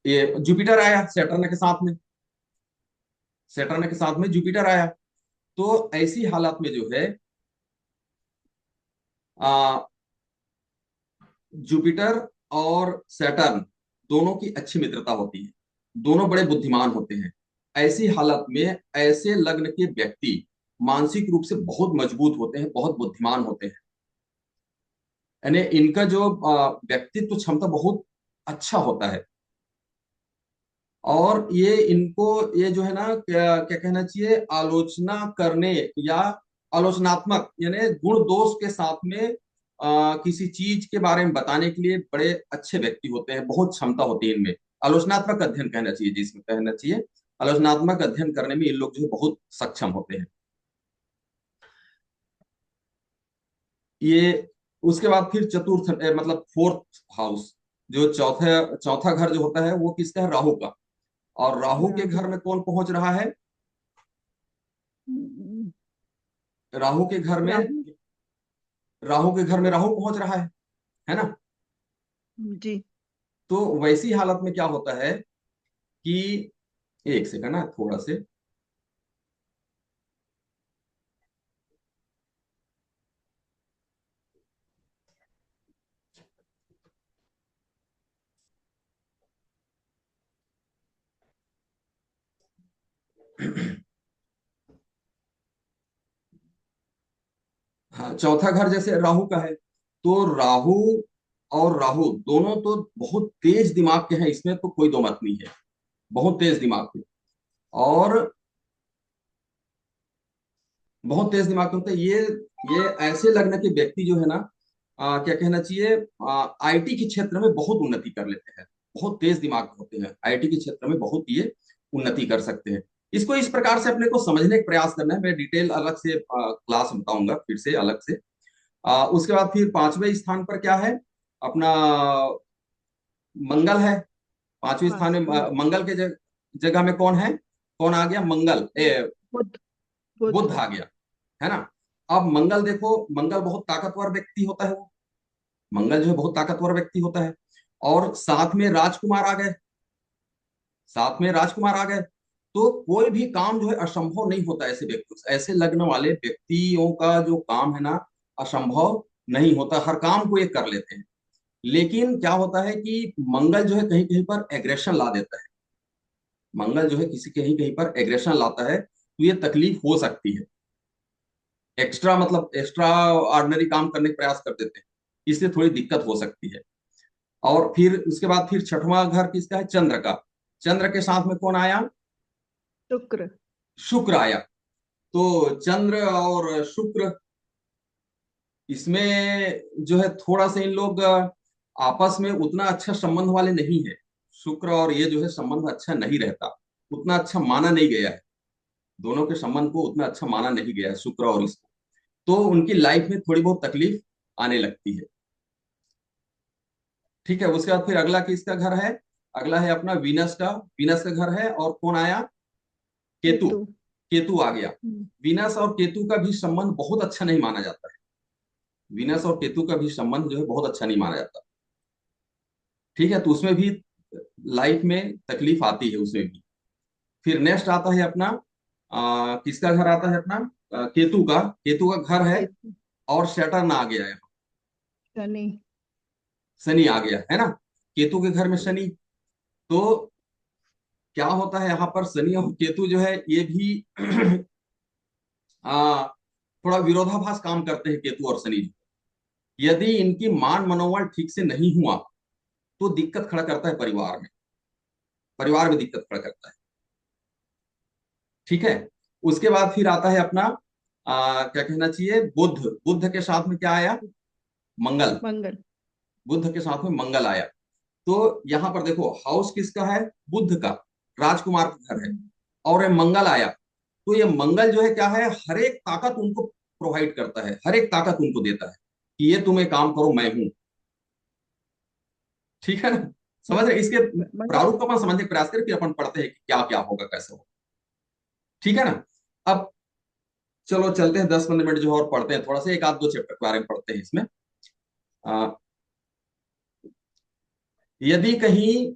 ये जुपिटर आया सैटर्न के साथ में, सैटर्न के साथ में जुपिटर आया। तो ऐसी हालत में जो है आ, जुपिटर और सैटर्न दोनों की अच्छी मित्रता होती है, दोनों बड़े बुद्धिमान होते हैं। ऐसी हालत में ऐसे लग्न के व्यक्ति मानसिक रूप से बहुत मजबूत होते हैं, बहुत बुद्धिमान होते हैं, यानी इनका जो व्यक्तित्व क्षमता बहुत अच्छा होता है। और ये इनको, ये जो है ना, क्या क्या कहना चाहिए, आलोचना करने या आलोचनात्मक यानी गुण दोष के साथ में किसी चीज के बारे में बताने के लिए बड़े अच्छे व्यक्ति होते हैं, बहुत क्षमता होती है इनमें, आलोचनात्मक अध्ययन कहना चाहिए, जिसमें कहना चाहिए आलोचनात्मक अध्ययन करने में इन लोग जो है बहुत सक्षम होते हैं। ये उसके बाद फिर चतुर्थ मतलब फोर्थ हाउस, जो चौथा चौथा घर जो होता है वो किसका है? राहु का। और राहु के राहु। घर में कौन पहुंच रहा है? हम्म, राहु के घर में, राहु। राहु के घर में राहु पहुंच रहा है ना। जी। तो वैसी हालत में क्या होता है कि, एक सेकंड ना, थोड़ा से हाँ, चौथा घर जैसे राहु का है, तो राहु और राहु दोनों तो बहुत तेज दिमाग के हैं, इसमें तो कोई दो मत नहीं है, बहुत तेज दिमाग के, और बहुत तेज दिमाग के होते हैं ये ऐसे लग्न के व्यक्ति जो है ना, क्या कहना चाहिए, आईटी के क्षेत्र में बहुत उन्नति कर लेते हैं, बहुत तेज दिमाग के होते हैं, आईटी के क्षेत्र में बहुत ये उन्नति कर सकते हैं। इसको इस प्रकार से अपने को समझने का प्रयास करना है, मैं डिटेल अलग से क्लास में बताऊंगा फिर से अलग से। उसके बाद फिर पांचवें स्थान पर क्या है अपना? मंगल है, पांचवें स्थान में पांचवा। मंगल के जगह में कौन है? कौन आ गया? मंगल, बुध। बुध बुध। आ गया, है ना। अब मंगल देखो, मंगल बहुत ताकतवर व्यक्ति होता है वो, मंगल जो है बहुत ताकतवर व्यक्ति होता है, और साथ में राजकुमार आ गए, साथ में राजकुमार आ गए, तो कोई भी काम जो है असंभव नहीं होता ऐसे व्यक्ति, ऐसे लग्न वाले व्यक्तियों का जो काम है ना, असंभव नहीं होता, हर काम को ये कर लेते हैं। लेकिन क्या होता है कि मंगल जो है कहीं कहीं पर एग्रेशन ला देता है, मंगल जो है किसी कहीं कहीं पर एग्रेशन लाता है, तो ये तकलीफ हो सकती है, एक्स्ट्रा मतलब एक्स्ट्रा ऑर्डिनरी काम करने का प्रयास कर देते हैं, इसलिए थोड़ी दिक्कत हो सकती है। और फिर उसके बाद फिर छठवां घर किसका है? चंद्र का। चंद्र के साथ में कौन आया? शुक्र। शुक्र आया। तो चंद्र और शुक्र, इसमें जो है थोड़ा सा इन लोग आपस में उतना अच्छा संबंध वाले नहीं है। शुक्र और ये जो है संबंध अच्छा नहीं रहता, उतना अच्छा माना नहीं गया है। दोनों के संबंध को उतना अच्छा माना नहीं गया है शुक्र और इसको। तो उनकी लाइफ में थोड़ी बहुत तकलीफ आने लगती है। ठीक है, उसके बाद फिर अगला किसका घर है? अगला है अपना वीनस का। वीनस का घर है, और कौन आया? केतु। केतु। केतु आ गया। वीनस और केतु का भी संबंध बहुत अच्छा नहीं माना जाता है। वीनस और केतु का भी संबंध जो है बहुत अच्छा नहीं माना जाता। ठीक है, तो उसमें भी लाइफ में तकलीफ आती है उसमें भी। फिर नेक्स्ट आता है अपना किसका घर आता है अपना? केतु का। केतु का घर है, केतु। और सैटर्न आ गया है। शनि। शनि आ गया है ना, केतु के घर में शनि। तो क्या होता है यहाँ पर, शनि और केतु जो है ये भी थोड़ा विरोधाभास काम करते हैं, केतु और शनि। यदि इनकी मान मनोबल ठीक से नहीं हुआ तो दिक्कत खड़ा करता है परिवार में। परिवार में दिक्कत खड़ा करता है। ठीक है, उसके बाद फिर आता है अपना क्या कहना चाहिए, बुध। बुध के साथ में क्या आया? मंगल। मंगल। बुध के साथ में मंगल आया। तो यहाँ पर देखो, हाउस किसका है? बुध का, राजकुमार का घर है। और ये मंगल आया, तो ये मंगल जो है क्या है, हर एक ताकत उनको प्रोवाइड करता है, हर एक ताकत उनको देता है कि ये तुम एक काम करो, मैं हूं। ठीक है ना, समझ रहे? इसके मंगल। प्रारूप को अपन समझने का प्रयास करें, फिर अपन पढ़ते हैं कि क्या क्या होगा, कैसे होगा। ठीक है ना। अब चलो चलते हैं, 10-15 मिनट जो है और पढ़ते हैं थोड़ा सा, एक आध दो चैप्टर के बारे में पढ़ते हैं इसमें। आ, यदि कहीं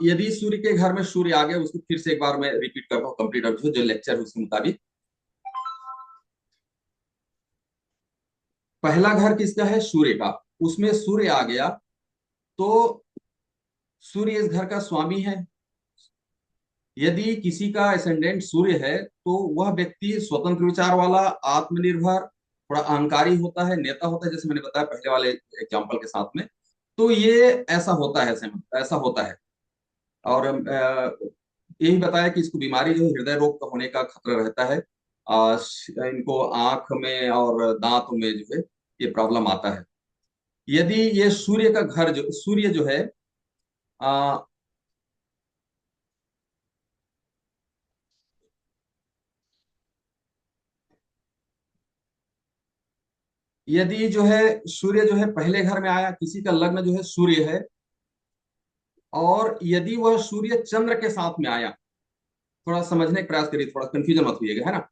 यदि सूर्य के घर में सूर्य आ गया, उसको फिर से एक बार मैं रिपीट करता हूँ, कंप्लीट जो लेक्चर है उसके मुताबिक। पहला घर किसका है? सूर्य का। उसमें सूर्य आ गया, तो सूर्य इस घर का स्वामी है। यदि किसी का असेंडेंट सूर्य है, तो वह व्यक्ति स्वतंत्र विचार वाला, आत्मनिर्भर, थोड़ा अहंकारी होता है, नेता होता है, जैसे मैंने बताया पहले वाले एग्जाम्पल के साथ में। तो ये ऐसा होता है, ऐसा होता है। और यही बताया कि इसको बीमारी जो है हृदय रोग का होने का खतरा रहता है। इनको आंख में और दांत में जो है ये प्रॉब्लम आता है। यदि ये सूर्य का घर जो, सूर्य जो है आ, यदि जो है सूर्य जो है पहले घर में आया, किसी का लग्न जो है सूर्य है, और यदि वह सूर्य चंद्र के साथ में आया, थोड़ा समझने का प्रयास करिए, थोड़ा कंफ्यूजन मत होइएगा, है ना।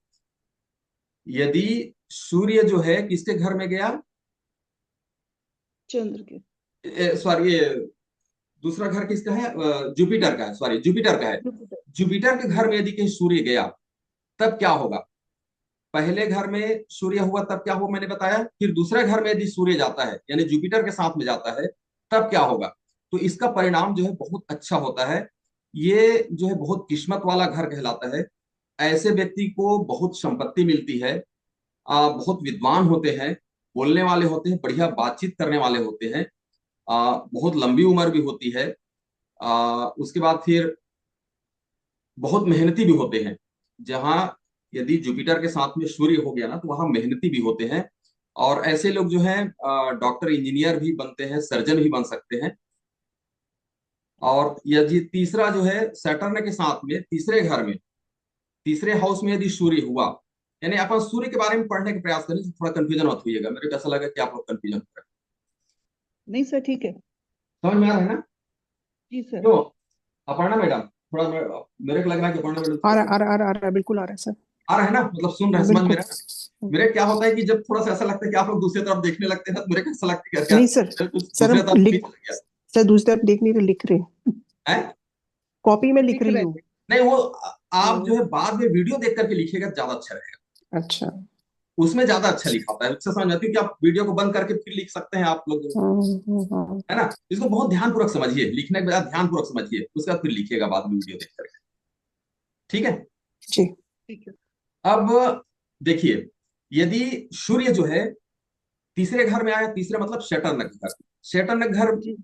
यदि सूर्य जो है किसके घर में गया? चंद्र के। सॉरी, ये दूसरा घर किसका है? जुपिटर का है, सॉरी जुपिटर का है। जुपिटर। जुपिटर के घर में यदि कहीं सूर्य गया, तब क्या होगा? पहले घर में सूर्य हुआ तब क्या हुआ मैंने बताया। फिर दूसरे घर में यदि सूर्य जाता है, यानी जुपिटर के साथ में जाता है, तब क्या होगा? तो इसका परिणाम जो है बहुत अच्छा होता है। ये जो है बहुत किस्मत वाला घर कहलाता है। ऐसे व्यक्ति को बहुत संपत्ति मिलती है। बहुत विद्वान होते हैं, बोलने वाले होते हैं, बढ़िया बातचीत करने वाले होते हैं। बहुत लंबी उम्र भी होती है। उसके बाद फिर बहुत मेहनती भी होते हैं। जहां यदि जुपिटर के साथ में सूर्य हो गया ना, तो वहां मेहनती भी होते हैं। और ऐसे लोग जो हैं डॉक्टर, इंजीनियर भी बनते हैं, सर्जन भी बन सकते हैं। और यदि तीसरा जो है सैटर्न के साथ में तीसरे घर में, तीसरे हाउस में यदि सूर्य हुआ, यानी अपन सूर्य के बारे में पढ़ने का प्रयास करें, तो थोड़ा कंफ्यूजन मत होइएगा। मेरे को ऐसा लगा कि आप लोग कंफ्यूजन हो रहे नहीं सर, ठीक है। हैं। समझ में आ रहा है ना? जी सर। क्यों अपर्णा मैडम, थोड़ा मेरे को लग रहा है कि अपर्णा मैडम आ थोड़ा रहा आ रहा आ रहा आ रहा बिल्कुल आ रहा है सर। आ रहा है ना, मतलब सुन रहे हैं, समझ में बिल्कुल। रहा है। मेरे क्या होता है कि जब थोड़ा सा ऐसा लगता है कि आप लोग दूसरी तरफ देखने लगते हैं ना, तो मेरे को ऐसा लगता है कि क्या नहीं सर, मेरे कुछ सर दूसरे हम तरफ भी लिख, चल सर दूसरी तरफ देख नहीं रहे, लिख रहे हैं, गया है। कॉपी में लिख लिख रही रहे हूँ। थे। नहीं, वो आप जो हम्म। है बाद में वीडियो देख करके लिखिएगा, ज्यादा अच्छा रहेगा। अच्छा। उसमें ज्यादा अच्छा लिखा होता है, उससे समझ आती है कि आप वीडियो को बंद करके फिर लिख सकते हैं आप लोग, हाँ। है ना। इसको बहुत ध्यानपूर्वक समझिए, लिखने के बाद ध्यानपूर्वक समझिए, उसके बाद फिर लिखिएगा बाद में वीडियो देख करके। ठीक है। जी। ठीक है। अब देखिए, यदि सूर्य जो है तीसरे घर में आया, तीसरे मतलब सैटर्न का घर। सैटर्न घर, जी।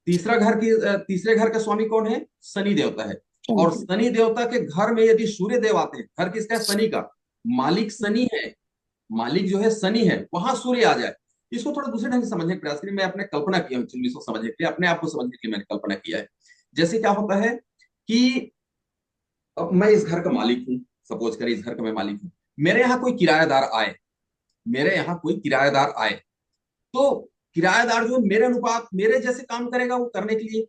तीसरा घर की तीसरे घर का स्वामी कौन है? शनि देवता है। शनि और के। शनि देवता के घर में यदि सूर्य देव आते हैं, घर किसका है? शनि का। मालिक शनि है, मालिक जो है शनि है, वहां सूर्य आ जाए। इसको थोड़ा दूसरे ढंग से समझने का प्रयास करिए। मैं अपने कल्पना किया हूँ एक्चुअली, इसको समझने के लिए, अपने आप को समझने के लिए मैंने कल्पना किया है। जैसे क्या होता है कि अब मैं इस घर का मालिक हूँ, सपोज करें इस घर का मैं मालिक हूँ, मेरे यहाँ कोई किराएदार आए, मेरे यहाँ कोई किराएदार आए, तो किराएदार जो मेरे अनुपात मेरे जैसे काम करेगा वो करने के लिए।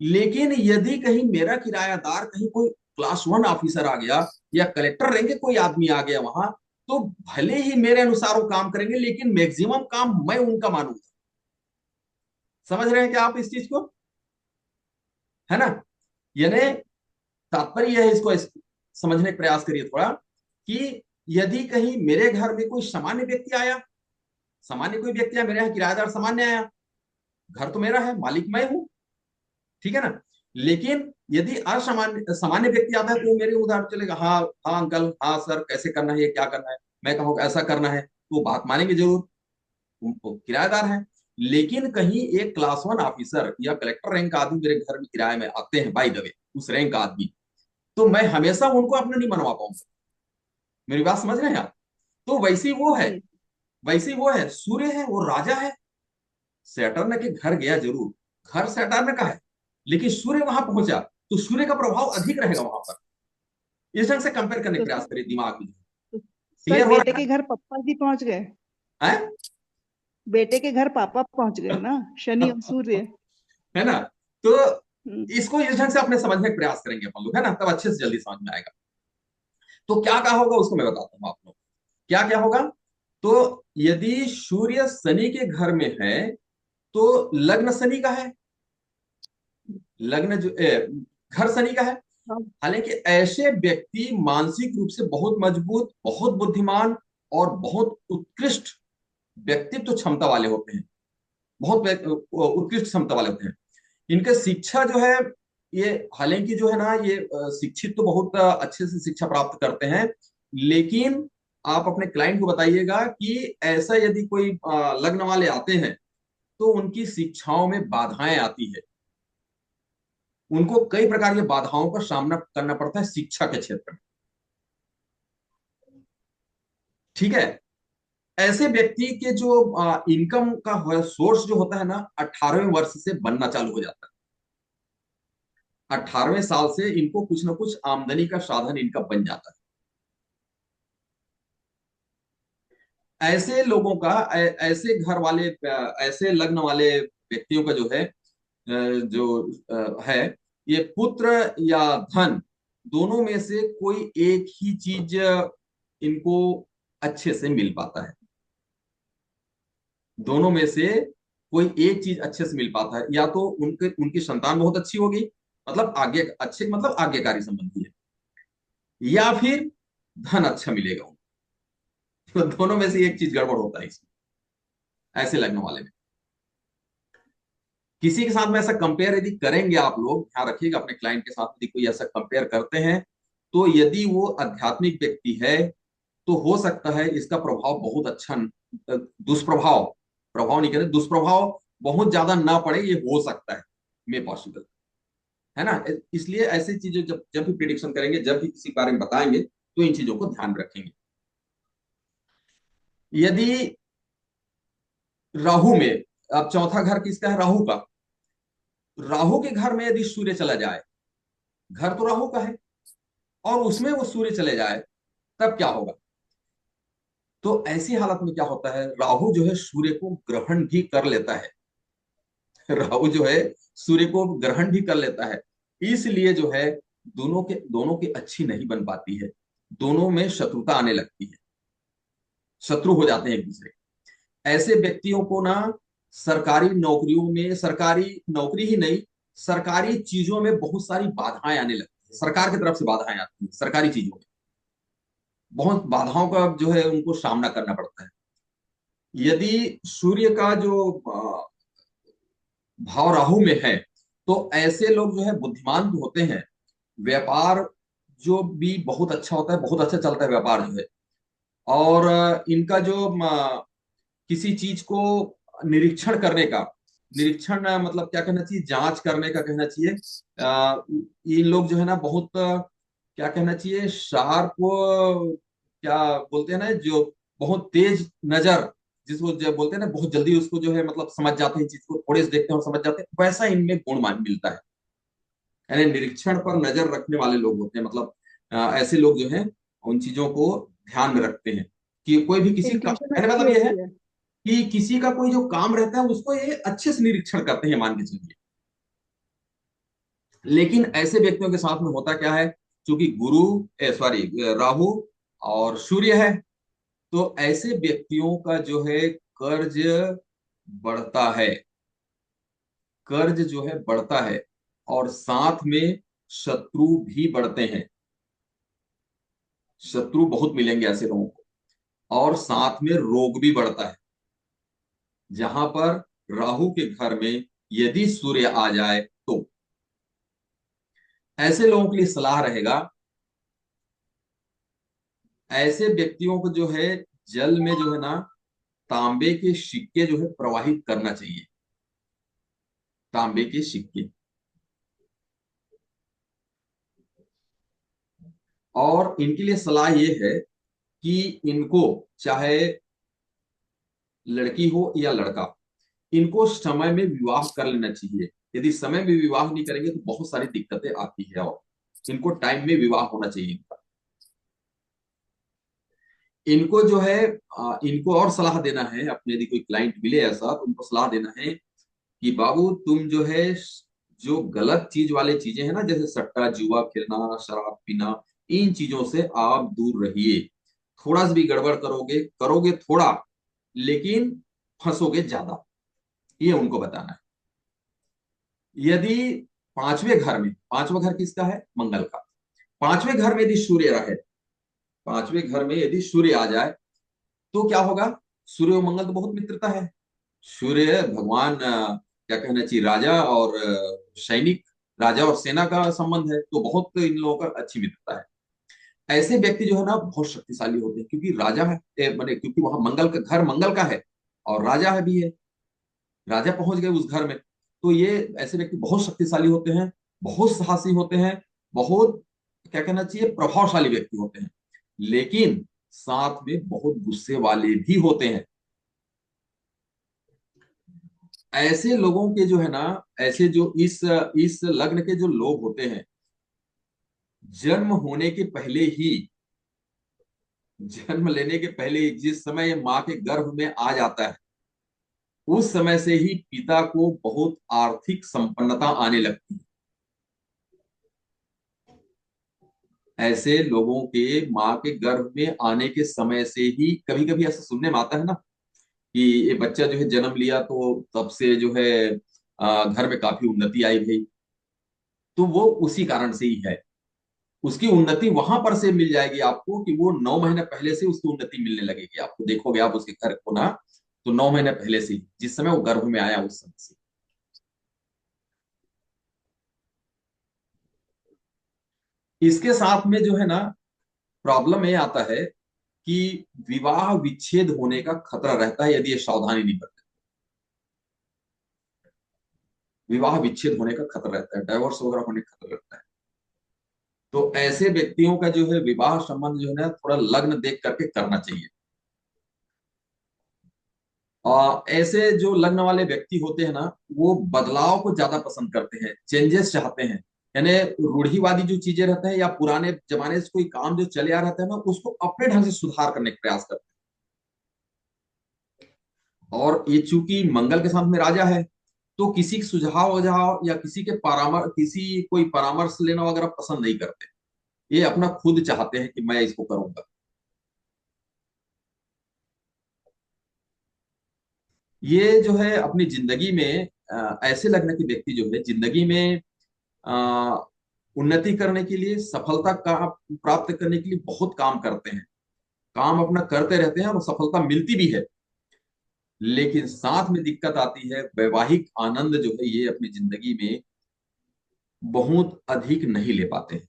लेकिन यदि कहीं मेरा किरायादार कहीं कोई क्लास 1 ऑफिसर आ गया या कलेक्टर रैंक के कोई आदमी आ गया वहां, तो भले ही मेरे अनुसार वो काम करेंगे, लेकिन मैक्सिमम काम मैं उनका मानूंगा। समझ रहे हैं क्या आप इस चीज को? है ना? यानी तात्पर्य यह है, इसको समझने का प्रयास करिए थोड़ा, कि यदि कहीं मेरे घर में कोई सामान्य व्यक्ति आया, सामान्य कोई व्यक्ति आया, मेरे यहाँ किराएदार सामान्य आया, घर तो मेरा है, मालिक मैं हूं, ठीक है ना? लेकिन यदि असामान्य सामान्य व्यक्ति आता है तो मेरे उधार चलेगा, हाँ हाँ अंकल, हाँ सर, कैसे करना है, ये क्या करना है, मैं कहूँगा ऐसा करना है, तो बात मानेंगे जरूर, वो किराएदार है। लेकिन कहीं एक क्लास 1 ऑफिसर या कलेक्टर रैंक का आदमी मेरे घर में किराए में आते हैं, बाय द वे उस रैंक का आदमी, तो मैं हमेशा उनको अपना नहीं मनवा पाऊंगा। मेरी बात समझ रहे हैं आप? तो वैसे ही वो है, जी। वैसे ही वो है, सूर्य है, वो राजा है। सैटर्न के घर गया जरूर, घर सैटर्न का है, लेकिन सूर्य वहां पहुंचा तो सूर्य का प्रभाव अधिक रहेगा वहां पर। इस ढंग से कंपेयर करने का तो प्रयास करिए दिमाग में। तो सर क्लियर हो बेटे रहा के घर पापा जी पहुंच गए, है? बेटे के घर पापा पहुंच गए ना, शनि और सूर्य। है ना? तो हम्म। इसको इस ढंग से अपने समझने का प्रयास करेंगे अपन लोग, है ना, तब अच्छे से जल्दी समझ में आएगा। तो क्या क्या होगा उसको मैं बताता हूँ आप लोग, क्या क्या होगा। तो यदि सूर्य शनि के घर में है तो लग्न शनि का है, लग्न जो घर शनि का है। हाँ। हालांकि ऐसे व्यक्ति मानसिक रूप से बहुत मजबूत, बहुत बुद्धिमान और बहुत उत्कृष्ट व्यक्तित्व क्षमता वाले होते हैं, बहुत उत्कृष्ट क्षमता वाले होते हैं। इनके शिक्षा जो है, ये हालांकि जो है ना, ये शिक्षित तो बहुत अच्छे से शिक्षा प्राप्त करते हैं, लेकिन आप अपने क्लाइंट को बताइएगा कि ऐसा यदि कोई लग्न वाले आते हैं तो उनकी शिक्षाओं में बाधाएं आती है, उनको कई प्रकार की बाधाओं का सामना करना पड़ता है शिक्षा के क्षेत्र में, ठीक है? ऐसे व्यक्ति के जो इनकम का सोर्स जो होता है ना, 18वें वर्ष से बनना चालू हो जाता है। 18वें साल से इनको कुछ ना कुछ आमदनी का साधन इनका बन जाता है। ऐसे लोगों का ऐसे घर वाले ऐसे लग्न वाले व्यक्तियों का जो है है, ये पुत्र या धन दोनों में से कोई एक ही चीज इनको अच्छे से मिल पाता है। दोनों में से कोई एक चीज अच्छे से मिल पाता है, या तो उनके उनकी संतान बहुत अच्छी होगी, मतलब आगे अच्छे मतलब आज्ञाकारी संबंधी है, या फिर धन अच्छा मिलेगा उनको। तो दोनों में से एक चीज गड़बड़ होता है इसमें, ऐसे लगने वाले में। किसी के साथ में ऐसा कंपेयर यदि करेंगे आप लोग, ध्यान रखिएगा, अपने क्लाइंट के साथ यदि कोई ऐसा कंपेयर करते हैं, तो यदि वो आध्यात्मिक व्यक्ति है तो हो सकता है इसका प्रभाव बहुत अच्छा, दुष्प्रभाव, प्रभाव नहीं कहते, दुष्प्रभाव बहुत ज्यादा ना पड़े, ये हो सकता है, मे पॉसिबल, है ना? इसलिए ऐसी चीजें जब जब भी प्रिडिक्शन करेंगे, जब भी किसी बारे में बताएंगे, तो इन चीजों को ध्यान रखेंगे। यदि राहु में, अब चौथा घर किसका है? राहु का। राहु के घर में यदि सूर्य चला जाए, घर तो राहु का है, और उसमें वो सूर्य चले जाए, तब क्या होगा? तो ऐसी हालत में क्या होता है, राहु जो है सूर्य को ग्रहण भी कर लेता है। राहु जो है सूर्य को ग्रहण भी कर लेता है, इसलिए जो है दोनों की अच्छी नहीं बन पाती है, दोनों में शत्रुता आने लगती है, शत्रु हो जाते हैं एक दूसरे। ऐसे व्यक्तियों को ना सरकारी नौकरियों में, सरकारी नौकरी ही नहीं, सरकारी चीजों में बहुत सारी बाधाएं आने लगती है, सरकार की तरफ से बाधाएं आती है, सरकारी चीजों में बहुत बाधाओं का जो है उनको सामना करना पड़ता है। यदि सूर्य का जो भाव राहु में है, तो ऐसे लोग जो है बुद्धिमान भी होते हैं, व्यापार जो भी बहुत अच्छा होता है, बहुत अच्छा चलता है व्यापार जो है, और इनका जो किसी चीज को निरीक्षण करने का निरीक्षण मतलब क्या कहना चाहिए, जांच करने का कहना चाहिए। इन लोग जो है ना बहुत क्या कहना चाहिए, शार्प, क्या बोलते हैं ना, जो बहुत तेज नजर, जिसको जो बोलते हैं ना, बहुत जल्दी उसको जो है मतलब समझ जाते हैं चीज को, थोड़े से देखते हैं और समझ जाते हैं, वैसा इनमें गुण मान मिलता है। यानी निरीक्षण पर नजर रखने वाले लोग होते हैं, मतलब ऐसे लोग जो हैं उन चीजों को ध्यान में रखते हैं कि कोई भी किसी का, इंट्यूशन कहने का अच्छी मतलब ये है होती है। कि किसी का कोई जो काम रहता है उसको ये अच्छे से निरीक्षण करते हैं, मान के चलिए। लेकिन ऐसे व्यक्तियों के साथ में होता क्या है, क्योंकि गुरु सॉरी राहु और सूर्य है, तो ऐसे व्यक्तियों का जो है कर्ज बढ़ता है, कर्ज जो है बढ़ता है, और साथ में शत्रु भी बढ़ते हैं, शत्रु बहुत मिलेंगे ऐसे लोगों को, और साथ में रोग भी बढ़ता है। जहां पर राहु के घर में यदि सूर्य आ जाए तो ऐसे लोगों के लिए सलाह रहेगा, ऐसे व्यक्तियों को जो है जल में जो है ना तांबे के सिक्के जो है प्रवाहित करना चाहिए, तांबे के सिक्के। और इनके लिए सलाह ये है कि इनको, चाहे लड़की हो या लड़का, इनको समय में विवाह कर लेना चाहिए। यदि समय में विवाह नहीं करेंगे तो बहुत सारी दिक्कतें आती है, और इनको टाइम में विवाह होना चाहिए इनका। इनको जो है इनको और सलाह देना है, अपने यदि कोई क्लाइंट मिले ऐसा तो उनको सलाह देना है कि बाबू तुम जो है, जो गलत चीज वाले चीजें हैं ना, जैसे सट्टा जुआ खेलना, शराब पीना, इन चीजों से आप दूर रहिए। थोड़ा सा भी गड़बड़ करोगे करोगे थोड़ा, लेकिन फंसोगे ज्यादा, ये उनको बताना है। यदि पांचवें घर में, पांचवा घर किसका है, मंगल का, पांचवें घर में यदि सूर्य रहे, पांचवें घर में यदि सूर्य आ जाए तो क्या होगा, सूर्य और मंगल तो बहुत मित्रता है। सूर्य भगवान क्या कहना चाहिए, राजा और सैनिक, राजा और सेना का संबंध है, तो बहुत इन लोगों का अच्छी मित्रता है। ऐसे व्यक्ति जो है ना बहुत शक्तिशाली होते हैं, क्योंकि राजा है माने, क्योंकि वहां मंगल का घर मंगल का है और राजा है भी है, राजा पहुंच गए उस घर में, तो ये ऐसे व्यक्ति बहुत शक्तिशाली होते हैं, बहुत साहसी होते हैं, बहुत क्या कहना चाहिए प्रभावशाली व्यक्ति होते हैं, लेकिन साथ में बहुत गुस्से वाले भी होते हैं। ऐसे लोगों के जो है ना, ऐसे जो इस लग्न के जो लोग होते हैं, जन्म होने के पहले ही, जन्म लेने के पहले ही जिस समय ये माँ के गर्भ में आ जाता है, उस समय से ही पिता को बहुत आर्थिक संपन्नता आने लगती है। ऐसे लोगों के माँ के गर्भ में आने के समय से ही, कभी कभी ऐसा सुनने में आता है ना कि ये बच्चा जो है जन्म लिया तो तब से जो है घर में काफी उन्नति आई भाई, तो वो उसी कारण से ही है। उसकी उन्नति वहां पर से मिल जाएगी आपको कि वो 9 महीने पहले से उसकी उन्नति मिलने लगेगी आपको, देखोगे आप उसके घर को ना, तो 9 महीने पहले से ही, जिस समय वो गर्भ में आया उस समय से। इसके साथ में जो है ना प्रॉब्लम ये आता है कि विवाह विच्छेद होने का खतरा रहता है यदि ये सावधानी नहीं करते, विवाह विच्छेद होने का खतरा रहता है, डाइवोर्स वगैरह होने का खतरा रहता है। तो ऐसे व्यक्तियों का जो है विवाह संबंध जो है ना थोड़ा लग्न देख करके करना चाहिए। ऐसे जो लग्न वाले व्यक्ति होते हैं ना, वो बदलाव को ज्यादा पसंद करते हैं, चेंजेस चाहते हैं। यानी रूढ़िवादी जो चीजें रहते हैं या पुराने जमाने से कोई काम जो चले आ रहता है ना, उसको अपने ढंग से सुधार करने का प्रयास करते हैं। और ये चूंकि मंगल के साथ में राजा है, तो किसी के सुझाव वझाव या किसी के परामर्श, किसी कोई परामर्श लेना वगैरह पसंद नहीं करते, ये अपना खुद चाहते हैं कि मैं इसको करूंगा। ये जो है अपनी जिंदगी में ऐसे लग्न के व्यक्ति जो है जिंदगी में अ, उन्नति करने के लिए, सफलता का प्राप्त करने के लिए बहुत काम करते हैं, काम अपना करते रहते हैं और सफलता मिलती भी है। लेकिन साथ में दिक्कत आती है, वैवाहिक आनंद जो है ये अपनी जिंदगी में बहुत अधिक नहीं ले पाते हैं।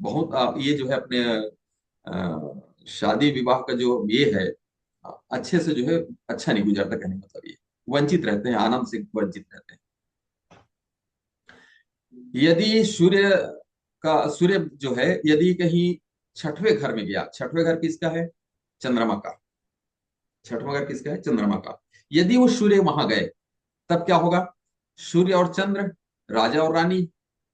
बहुत ये जो है अपने शादी विवाह का जो ये है अच्छे से जो है अच्छा नहीं गुजरता, कहने का मतलब ये, वंचित रहते हैं, आनंद से वंचित रहते हैं। यदि सूर्य जो है यदि कहीं छठवें घर में गया, छठवें घर किसका है? चंद्रमा का। छठवां घर किसका है? चंद्रमा का। यदि वो सूर्य वहां गए तब क्या होगा? सूर्य और चंद्र, राजा और रानी,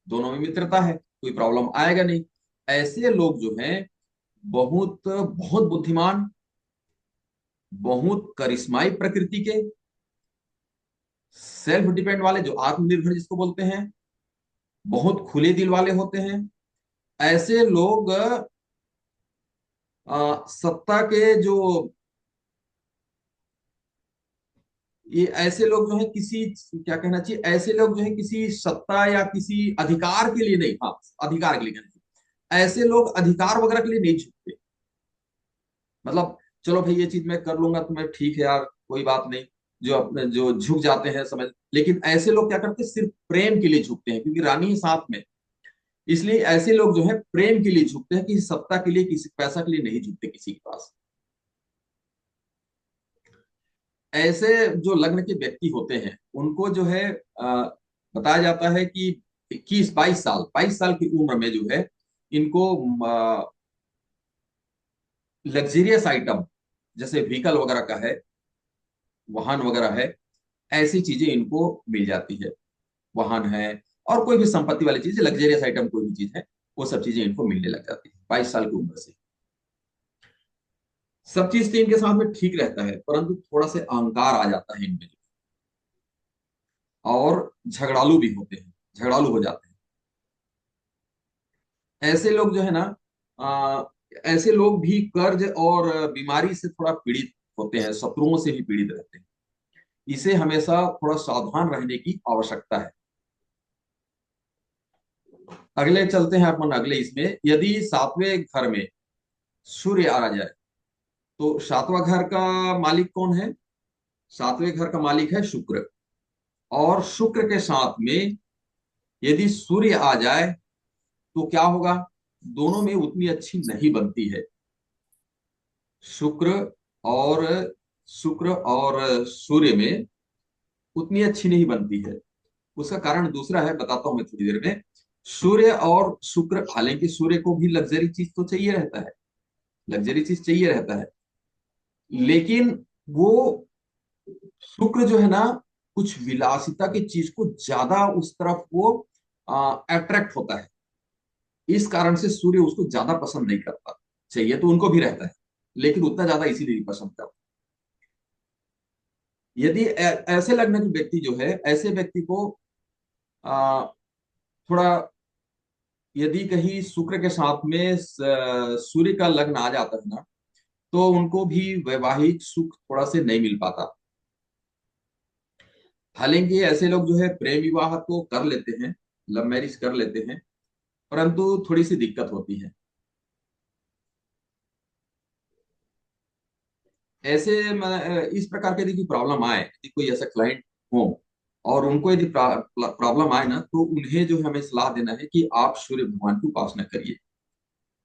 दोनों में मित्रता है, कोई प्रॉब्लम आएगा नहीं। ऐसे लोग जो हैं बहुत बहुत बुद्धिमान, बहुत करिश्माई प्रकृति के, सेल्फ डिपेंड वाले, जो आत्मनिर्भर जिसको बोलते हैं, बहुत खुले दिल वाले होते हैं। ऐसे लोग सत्ता के जो, ये ऐसे लोग जो है किसी, क्या कहना चाहिए, ऐसे लोग जो है किसी सत्ता या किसी अधिकार के लिए नहीं, हाँ अधिकार के लिए कहना चाहिए, ऐसे लोग अधिकार वगैरह के लिए नहीं झुकते। मतलब चलो भाई ये चीज मैं कर लूंगा तो मैं ठीक है यार, कोई बात नहीं, जो अपने जो झुक जाते हैं समझ। लेकिन ऐसे लोग क्या करते हैं? सिर्फ प्रेम के लिए झुकते हैं, क्योंकि रानी है साथ में। इसलिए ऐसे लोग जो है प्रेम के लिए झुकते हैं, किसी सत्ता के लिए, किसी पैसा के लिए नहीं झुकते किसी के पास। ऐसे जो लग्न के व्यक्ति होते हैं उनको जो है बताया जाता है कि 21-22 साल, 22 साल की उम्र में जो है इनको लग्जरियस आइटम जैसे व्हीकल वगैरह का है, वाहन वगैरह है, ऐसी चीजें इनको मिल जाती है। वाहन है और कोई भी संपत्ति वाली चीज, लग्जरियस आइटम कोई भी चीज है, वो सब चीजें इनको मिलने लग जाती है 22 साल की उम्र से। सब चीज तो इनके साथ में ठीक रहता है, परंतु थोड़ा से अहंकार आ जाता है इनमें, और झगड़ालू भी होते हैं, झगड़ालू हो जाते हैं। ऐसे लोग जो है ना, आ, ऐसे लोग भी कर्ज और बीमारी से थोड़ा पीड़ित होते हैं, शत्रुओं से भी पीड़ित रहते हैं। इसे हमेशा थोड़ा सावधान रहने की आवश्यकता है। अगले चलते हैं अपन, अगले इसमें यदि सातवें घर में सूर्य आ जाए तो सातवां घर का मालिक कौन है? सातवें घर का मालिक है शुक्र। और शुक्र के साथ में यदि सूर्य आ जाए तो क्या होगा? दोनों में उतनी अच्छी नहीं बनती है। शुक्र और शुक्र और सूर्य में उतनी अच्छी नहीं बनती है। उसका कारण दूसरा है, बताता हूं मैं थोड़ी देर में। सूर्य और शुक्र, हालांकि सूर्य को भी लग्जरी चीज तो चाहिए रहता है, लग्जरी चीज चाहिए रहता है, लेकिन वो शुक्र जो है ना कुछ विलासिता की चीज को ज्यादा उस तरफ वो अट्रैक्ट होता है। इस कारण से सूर्य उसको ज्यादा पसंद नहीं करता। चाहिए तो उनको भी रहता है, लेकिन उतना ज्यादा इसीलिए नहीं पसंद करता। यदि ऐसे लग्न के व्यक्ति जो है, ऐसे व्यक्ति को आ, थोड़ा, यदि कहीं शुक्र के साथ में सूर्य का लग्न आ जाता है ना, तो उनको भी वैवाहिक सुख थोड़ा से नहीं मिल पाता। हालांकि ऐसे लोग जो है प्रेम विवाह तो कर लेते हैं, लव मैरिज कर लेते हैं, परंतु थोड़ी सी दिक्कत होती है। ऐसे इस प्रकार के यदि प्रॉब्लम आए, यदि कोई ऐसा क्लाइंट हो और उनको यदि प्रॉब्लम आए ना, तो उन्हें जो है हमें सलाह देना है कि आप सूर्य भगवान की उपासना करिए।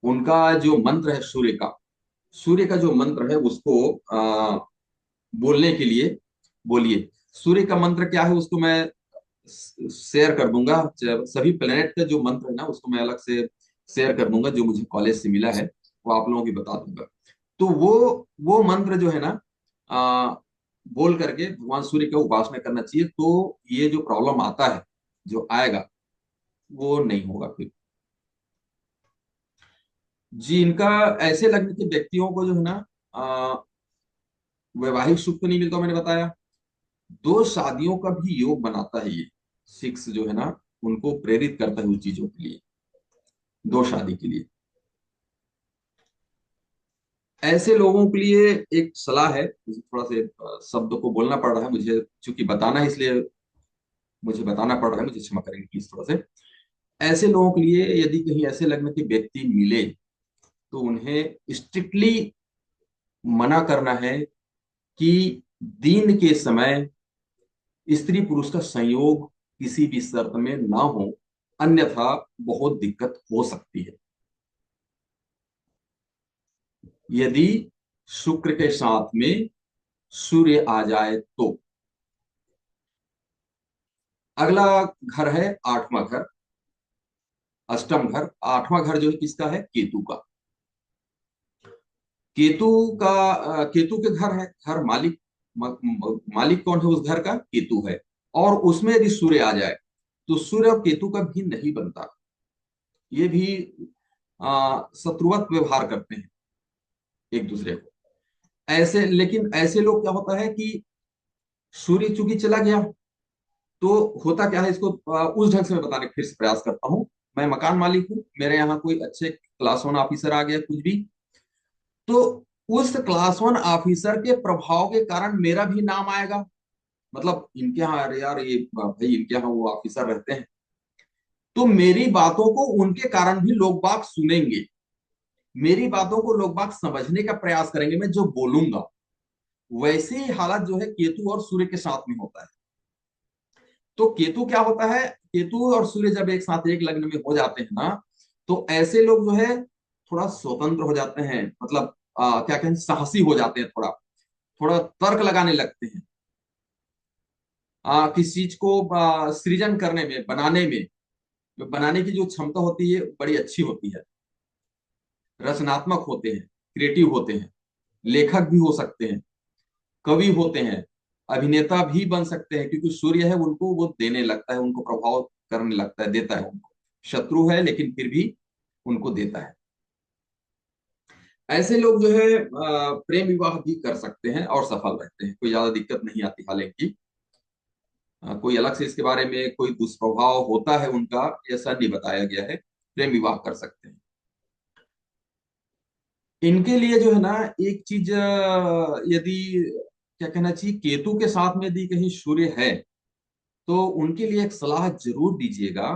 उनका जो मंत्र है सूर्य का, सूर्य का जो मंत्र है उसको बोलने के लिए बोलिए। सूर्य का मंत्र क्या है उसको मैं शेयर कर दूंगा। सभी प्लेनेट का जो मंत्र है ना उसको मैं अलग से शेयर कर दूंगा, जो मुझे कॉलेज से मिला है वो आप लोगों की बता दूंगा। तो वो मंत्र जो है ना, आ, बोल करके भगवान सूर्य का उपासना करना चाहिए, तो ये जो प्रॉब्लम आता है, जो आएगा, वो नहीं होगा फिर। जी, इनका ऐसे लग्न के व्यक्तियों को जो है ना आ, वैवाहिक सुख तो नहीं मिलता, मैंने बताया। दो शादियों का भी योग बनाता है ये। सिक्स जो है ना उनको प्रेरित करता है उन चीजों के लिए, दो शादी के लिए। ऐसे लोगों के लिए एक सलाह है, मुझे थोड़ा से शब्दों को बोलना पड़ रहा है मुझे, क्योंकि बताना है इसलिए मुझे बताना पड़ रहा है, मुझे क्षमा करेंगे प्लीज थोड़ा से। ऐसे लोगों के लिए यदि कहीं ऐसे लग्न के व्यक्ति मिले तो उन्हें स्ट्रिक्टली मना करना है कि दिन के समय स्त्री पुरुष का संयोग किसी भी शर्त में ना हो, अन्यथा बहुत दिक्कत हो सकती है। यदि शुक्र के साथ में सूर्य आ जाए तो अगला घर है आठवां घर, अष्टम घर। आठवां घर जो है किसका है? केतु का। केतु का केतु के घर है, घर मालिक मालिक कौन है उस घर का? केतु है। और उसमें यदि सूर्य आ जाए तो सूर्य और केतु का भी नहीं बनता, ये भी शत्रुवत व्यवहार करते हैं एक दूसरे को। ऐसे, लेकिन ऐसे लोग क्या होता है कि सूर्य चूंकि चला गया तो होता क्या है, इसको उस ढंग से मैं बताने का फिर से प्रयास करता हूँ। मैं मकान मालिक हूँ, मेरे यहाँ कोई अच्छे क्लास वन ऑफिसर आ गया कुछ भी, तो उस क्लास वन ऑफिसर के प्रभाव के कारण मेरा भी नाम आएगा। मतलब इनके यहाँ, अरे यार ये भाई इनके यहाँ वो ऑफिसर रहते हैं, तो मेरी बातों को उनके कारण भी लोग बाग सुनेंगे, मेरी बातों को लोग बाग समझने का प्रयास करेंगे, मैं जो बोलूंगा। वैसे ही हालत जो है केतु और सूर्य के साथ में होता है। तो केतु क्या होता है, केतु और सूर्य जब एक साथ एक लग्न में हो जाते हैं ना, तो ऐसे लोग जो है थोड़ा स्वतंत्र हो जाते हैं, मतलब क्या कहें, साहसी हो जाते हैं, थोड़ा थोड़ा तर्क लगाने लगते हैं। किसी चीज को सृजन करने में, बनाने की जो क्षमता होती है बड़ी अच्छी होती है। रचनात्मक होते हैं, क्रिएटिव होते हैं, लेखक भी हो सकते हैं, कवि होते हैं, अभिनेता भी बन सकते हैं, क्योंकि सूर्य है उनको वो देने लगता है, उनको प्रभाव करने लगता है, देता है उनको। शत्रु है लेकिन फिर भी उनको देता है। ऐसे लोग जो है प्रेम विवाह भी कर सकते हैं और सफल रहते हैं, कोई ज्यादा दिक्कत नहीं आती। हालांकि कोई अलग से इसके बारे में कोई दुष्प्रभाव होता है उनका, ऐसा नहीं बताया गया है। प्रेम विवाह कर सकते हैं। इनके लिए जो है ना एक चीज, यदि क्या कहना चाहिए, केतु के साथ में यदि कहीं सूर्य है तो उनके लिए एक सलाह जरूर दीजिएगा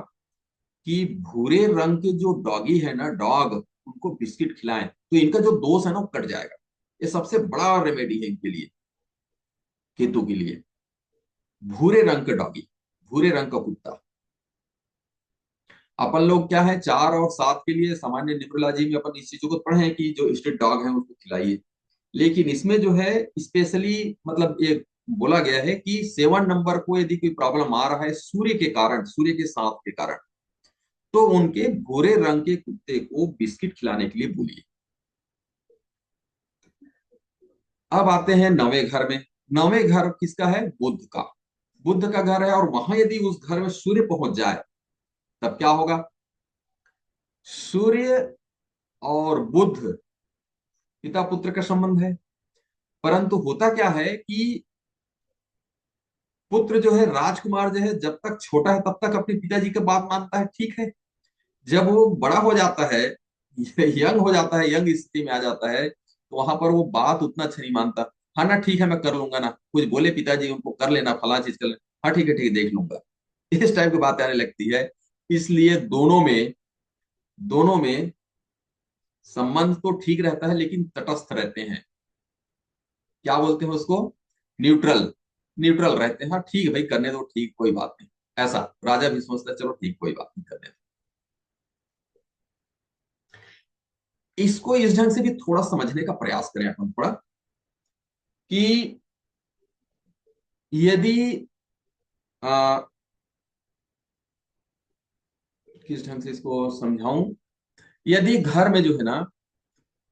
कि भूरे रंग के जो डॉगी है ना, डॉग, उनको बिस्किट खिलाएं तो इनका जो दोष है ना वो कट जाएगा। ये सबसे बड़ा रेमेडी है इनके लिए, केतु के लिए। भूरे रंग के डॉगी, भूरे रंग का कुत्ता। अपन लोग क्या है 4 और 7 के लिए सामान्य न्यूरोलॉजी में अपन इस चीजों को पढ़े हैं कि जो स्ट्रीट डॉग है उसको खिलाइए। लेकिन इसमें जो है स्पेशली मतलब ये बोला गया है कि 7 नंबर को यदि कोई प्रॉब्लम आ रहा है सूर्य के कारण, सूर्य के साथ के कारण, तो उनके भूरे रंग के कुत्ते को बिस्किट खिलाने के लिए बोलिए। अब आते हैं 9वें घर में। 9वें घर किसका है? बुध का। बुध का घर है, और वहां यदि उस घर में सूर्य पहुंच जाए तब क्या होगा? सूर्य और बुध पिता पुत्र का संबंध है। परंतु होता क्या है कि पुत्र जो है, राजकुमार जो है, जब तक छोटा है तब तक अपने पिताजी की बात मानता है, ठीक है। जब वो बड़ा हो जाता है, यंग हो जाता है, यंग स्थिति में आ जाता है, तो वहां पर वो बात उतना अच्छा नहीं मानता। हाँ ना, ठीक है मैं कर लूंगा ना, कुछ बोले पिताजी उनको कर लेना, फला चीज कर लेना, हाँ ठीक है ठीक है देख लूंगा, इस टाइप की बातें आने लगती है। इसलिए दोनों में संबंध तो ठीक रहता है लेकिन तटस्थ रहते हैं। क्या बोलते हैं उसको? न्यूट्रल। न्यूट्रल रहते हैं, हाँ ठीक है भाई करने दो, ठीक कोई बात नहीं। ऐसा राजा भी सोचता है चलो ठीक कोई बात नहीं करने दो। इसको इस ढंग से भी थोड़ा समझने का प्रयास करें अपन, थोड़ा कि यदि आ, किस ढंग से इसको समझाऊं, यदि घर में जो है ना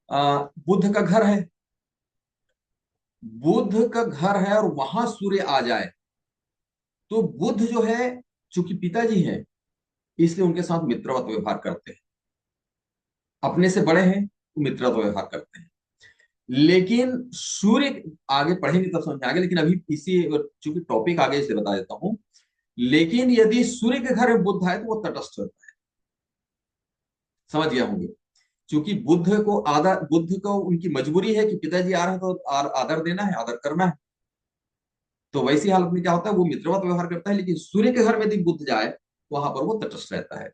बुध का घर है, बुध का घर है और वहां सूर्य आ जाए, तो बुध जो है चूंकि पिताजी है इसलिए उनके साथ मित्रवत व्यवहार करते हैं, अपने से बड़े हैं तो मित्रवत व्यवहार करते हैं। लेकिन सूर्य, आगे पढ़ेंगे तब समझ में आएगा, लेकिन अभी इसी चूंकि टॉपिक आगे से बता देता हूं। लेकिन यदि सूर्य के घर में बुध है तो वो तटस्थ होता है, समझ गया होंगे। क्योंकि बुद्ध को उनकी मजबूरी है कि पिताजी आ रहे हैं तो आदर देना है, आदर करना है। तो वैसी हालत में क्या होता है, वो मित्रवत व्यवहार करता है। लेकिन सूर्य के घर में यदि बुद्ध जाए तो वहां पर वो तटस्थ रहता है।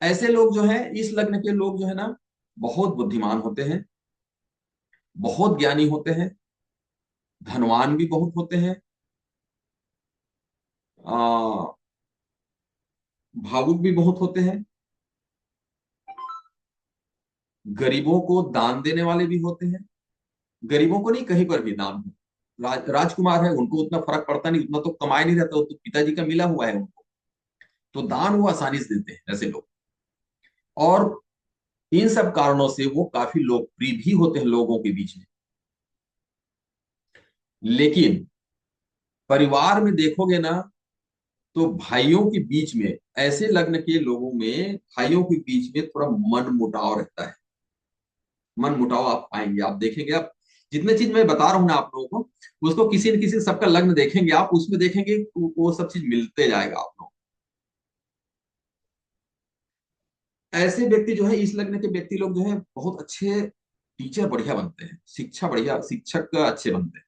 ऐसे लोग जो है, इस लग्न के लोग जो है ना, बहुत बुद्धिमान होते हैं, बहुत ज्ञानी होते हैं, धनवान भी बहुत होते हैं, आ, भावुक भी बहुत होते हैं, गरीबों को दान देने वाले भी होते हैं। गरीबों को नहीं, कहीं पर भी दान हो, राजकुमार है, उनको उतना फर्क पड़ता नहीं, उतना तो कमाए नहीं रहता, वो तो पिताजी का मिला हुआ है उनको, तो दान वो आसानी से देते हैं ऐसे लोग। और इन सब कारणों से वो काफी लोकप्रिय भी होते हैं लोगों के बीच में। लेकिन परिवार में देखोगे ना, तो भाइयों के बीच में, ऐसे लग्न के लोगों में भाइयों के बीच में थोड़ा मन मुटाव रहता है। मन मुटाव आप पाएंगे, आप देखेंगे, आप जितने चीज मैं बता रहा हूं ना आप लोगों को, उसको किसी न किसी सबका लग्न देखेंगे आप, उसमें देखेंगे वो सब चीज मिलते जाएगा आप लोग। ऐसे व्यक्ति जो है, इस लग्न के व्यक्ति लोग जो है बहुत अच्छे टीचर बढ़िया बनते हैं, शिक्षा बढ़िया, शिक्षक अच्छे बनते हैं,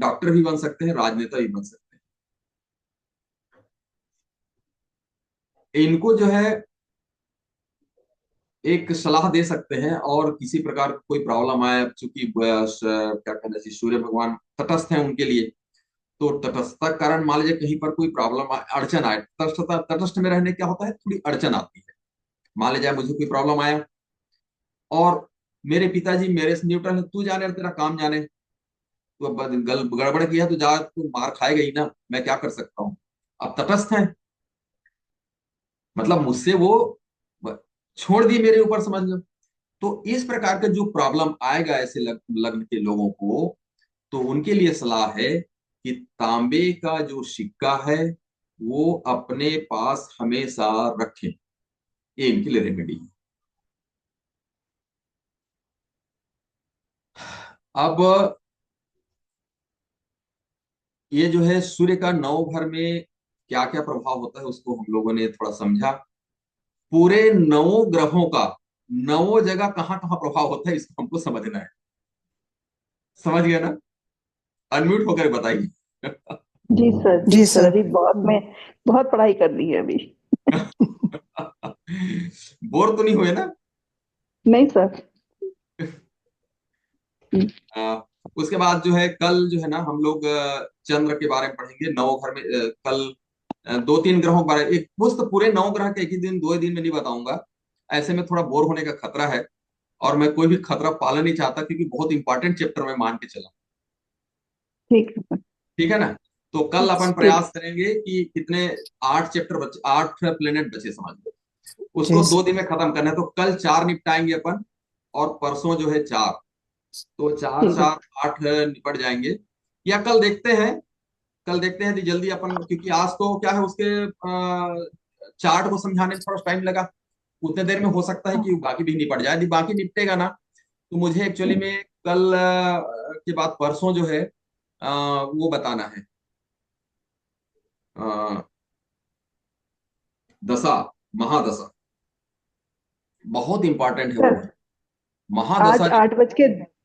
डॉक्टर भी बन सकते हैं, राजनेता भी बन सकते हैं। इनको जो है एक सलाह दे सकते हैं, और किसी प्रकार का कोई प्रॉब्लम आए, चूंकि क्या कहना चाहिए, सूर्य भगवान तटस्थ हैं उनके लिए, तो तटस्थता के कारण मान लीजिए कहीं पर कोई प्रॉब्लम अड़चन आए, तटस्थता, तटस्थ में रहने क्या होता है, थोड़ी अड़चन आती है। मान लीजिए मुझे कोई प्रॉब्लम आया और मेरे पिताजी मेरे से न्यूट्रल है, तू जाने तेरा काम जाने, तो गड़बड़ किया तो जा, तू मार खाएगा ही ना, मैं क्या कर सकता हूँ। अब तटस्थ है, मतलब मुझसे वो छोड़ दी मेरे ऊपर, समझ लो। तो इस प्रकार का जो प्रॉब्लम आएगा ऐसे लग्न के लोगों को, तो उनके लिए सलाह है कि तांबे का जो सिक्का है वो अपने पास हमेशा रखें, ये इनके लिए रेमेडी है। अब ये जो है सूर्य का नौ घर में क्या क्या प्रभाव होता है, उसको हम लोगों ने थोड़ा समझा। पूरे नौ ग्रहों का नौ जगह कहाँ कहाँ प्रभाव होता है, इसको हमको समझना है। समझ गया ना? अनम्यूट होकर बताइए। जी सर, जी सर। अभी बहुत मैं बहुत पढ़ाई कर ली है अभी। बोर तो नहीं हुए ना? नहीं सर। उसके बाद जो है कल जो है ना हम लोग चंद्र के बारे में पढ़ेंगे, नौ घर में कल दो तीन ग्रहों के बारे में। एक पुस्त पूरे नौ ग्रह के एक ही दिन, दो ही दिन में नहीं बताऊंगा, ऐसे में थोड़ा बोर होने का खतरा है, और मैं कोई भी खतरा पालन नहीं चाहता, क्योंकि बहुत इंपॉर्टेंट चैप्टर मैं मान के चला। ठीक है सर। ठीक है ना? तो कल अपन ठीक। प्रयास करेंगे कि कितने, 8 चैप्टर बचे, 8 प्लेनेट बचे समझ लो, उसको जी 2 दिन में खत्म करना है। तो कल 4 निपटाएंगे अपन, और परसों जो है 4, तो चार ठीक है। चार 8 निपट जाएंगे। या कल देखते हैं, कल देखते हैं कि जल्दी अपन, क्योंकि आज तो क्या है उसके चार्ट को समझाने में थोड़ा टाइम लगा, उतने देर में हो सकता है कि बाकी भी निपट जाए। यदि बाकी निपटेगा ना, तो मुझे एक्चुअली में कल के बाद परसों जो है वो बताना है, अ, दशा, महादशा, बहुत इंपॉर्टेंट है वो। सर आज महादशा,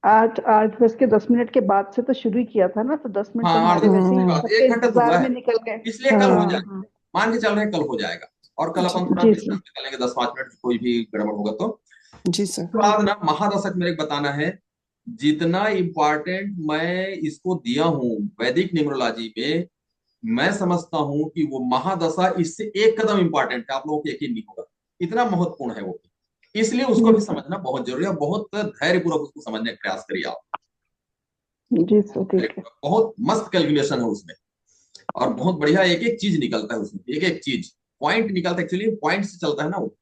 8:10 के बाद से तो शुरू ही किया था ना, तो 10 मिनट तो हाँ, हमारे 8-10 वैसे मिनट ही के बाद, सबके 1 घंटा तो हुआ इंतजार है, में निकल गए। इसलिए कल हो जाएगा। हाँ। मान के चल रहे हैं कल हो जाएगा, और कल अपन थोड़ा जी डिस्टेंस सर। निकालेंगे 10-5 मिनट, कोई भी गड़बड़ होगा तो। जी सर। उसके बाद ना महादशक मेरे को बताना है, जितना इम्पोर्टेंट मैं इसको दिया हूँ वैदिक न्यूमरोलॉजी में, मैं समझता हूँ कि वो महादशा इससे एक कदम इम्पोर्टेंट है, आप लोगों को यकीन नहीं होगा, इतना महत्वपूर्ण है वो। इसलिए उसको भी समझना बहुत जरूरी है, बहुत धैर्यपूर्वक उसको समझने का प्रयास करिए आप। जी सर। ठीक है। बहुत मस्त कैलकुलेशन है उसमें, और बहुत बढ़िया एक एक चीज निकलता है उसमें, एक एक चीज पॉइंट निकलता है, एक्चुअली पॉइंट से चलता है ना वो।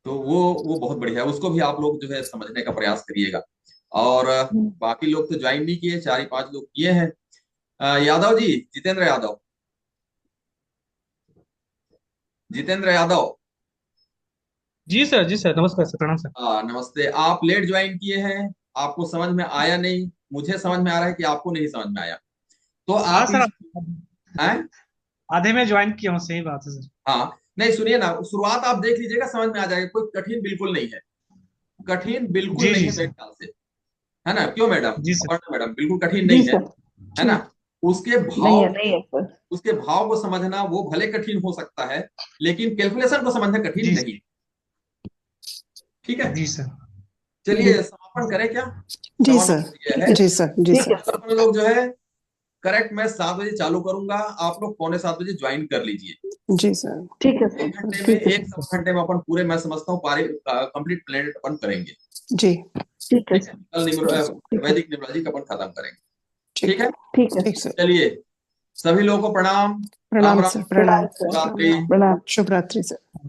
तो वो बहुत बढ़िया है, उसको भी आप लोग जो है समझने का प्रयास करिएगा। और बाकी लोग तो ज्वाइन नहीं किए, 4 ही 5 लोग किए हैं। यादव जी, जितेंद्र यादव, जितेंद्र यादव, जी सर, नमस्कार सर, प्रणाम सर। नमस्ते। आप लेट ज्वाइन किए हैं, आपको समझ में आया नहीं, मुझे समझ में आ रहा है कि आपको नहीं समझ में आया, तो हाँ आप सर, इस हैं? आधे में ज्वाइन किया हूँ, सही बात है सर। हाँ, नहीं सुनिए ना, शुरुआत आप देख लीजिएगा, समझ में आ जाएगा, कोई कठिन बिल्कुल नहीं है, कठिन बिल्कुल जी नहीं जी है मेरे सर। ख्याल से, है ना? क्यों मैडम, जी सर। अपर्णा मैडम, बिल्कुल कठिन जी नहीं है, सर। है ना? उसके नहीं भाव, है, नहीं है सर। उसके भाव को समझना वो भले कठिन हो सकता है, लेकिन कैलकुलेशन को समझना कठिन जी नहीं। ठीक है, जी सर। जी। चलिए समापन करें क्या? जी समापन सर। हो गया है। जी सर। जी ठीक सर। है सर। अपन लोग जो है करेक्ट, मैं 7 बजे चालू करूंगा, आप लोग 6:45 ज्वाइन कर लीजिए। जी सर। ठीक है सर। एक घंटे में, ठीक है एक सवा घंटे में अपन पूरे, मैं समझता हूँ पारे कंप्लीट प्लेनेट अपन करेंगे। जी। ठीक है सर, कल वैदिक न्यूमरोलॉजी का अपन खत्म करेंगे। ठीक है, ठीक है ठीक सर। चलिए सभी लोगों को प्रणाम। प्रणाम राम सर, राम, प्रणाम। सर, शुभ रात्रि। प्रणाम। शुभ रात्रि सर।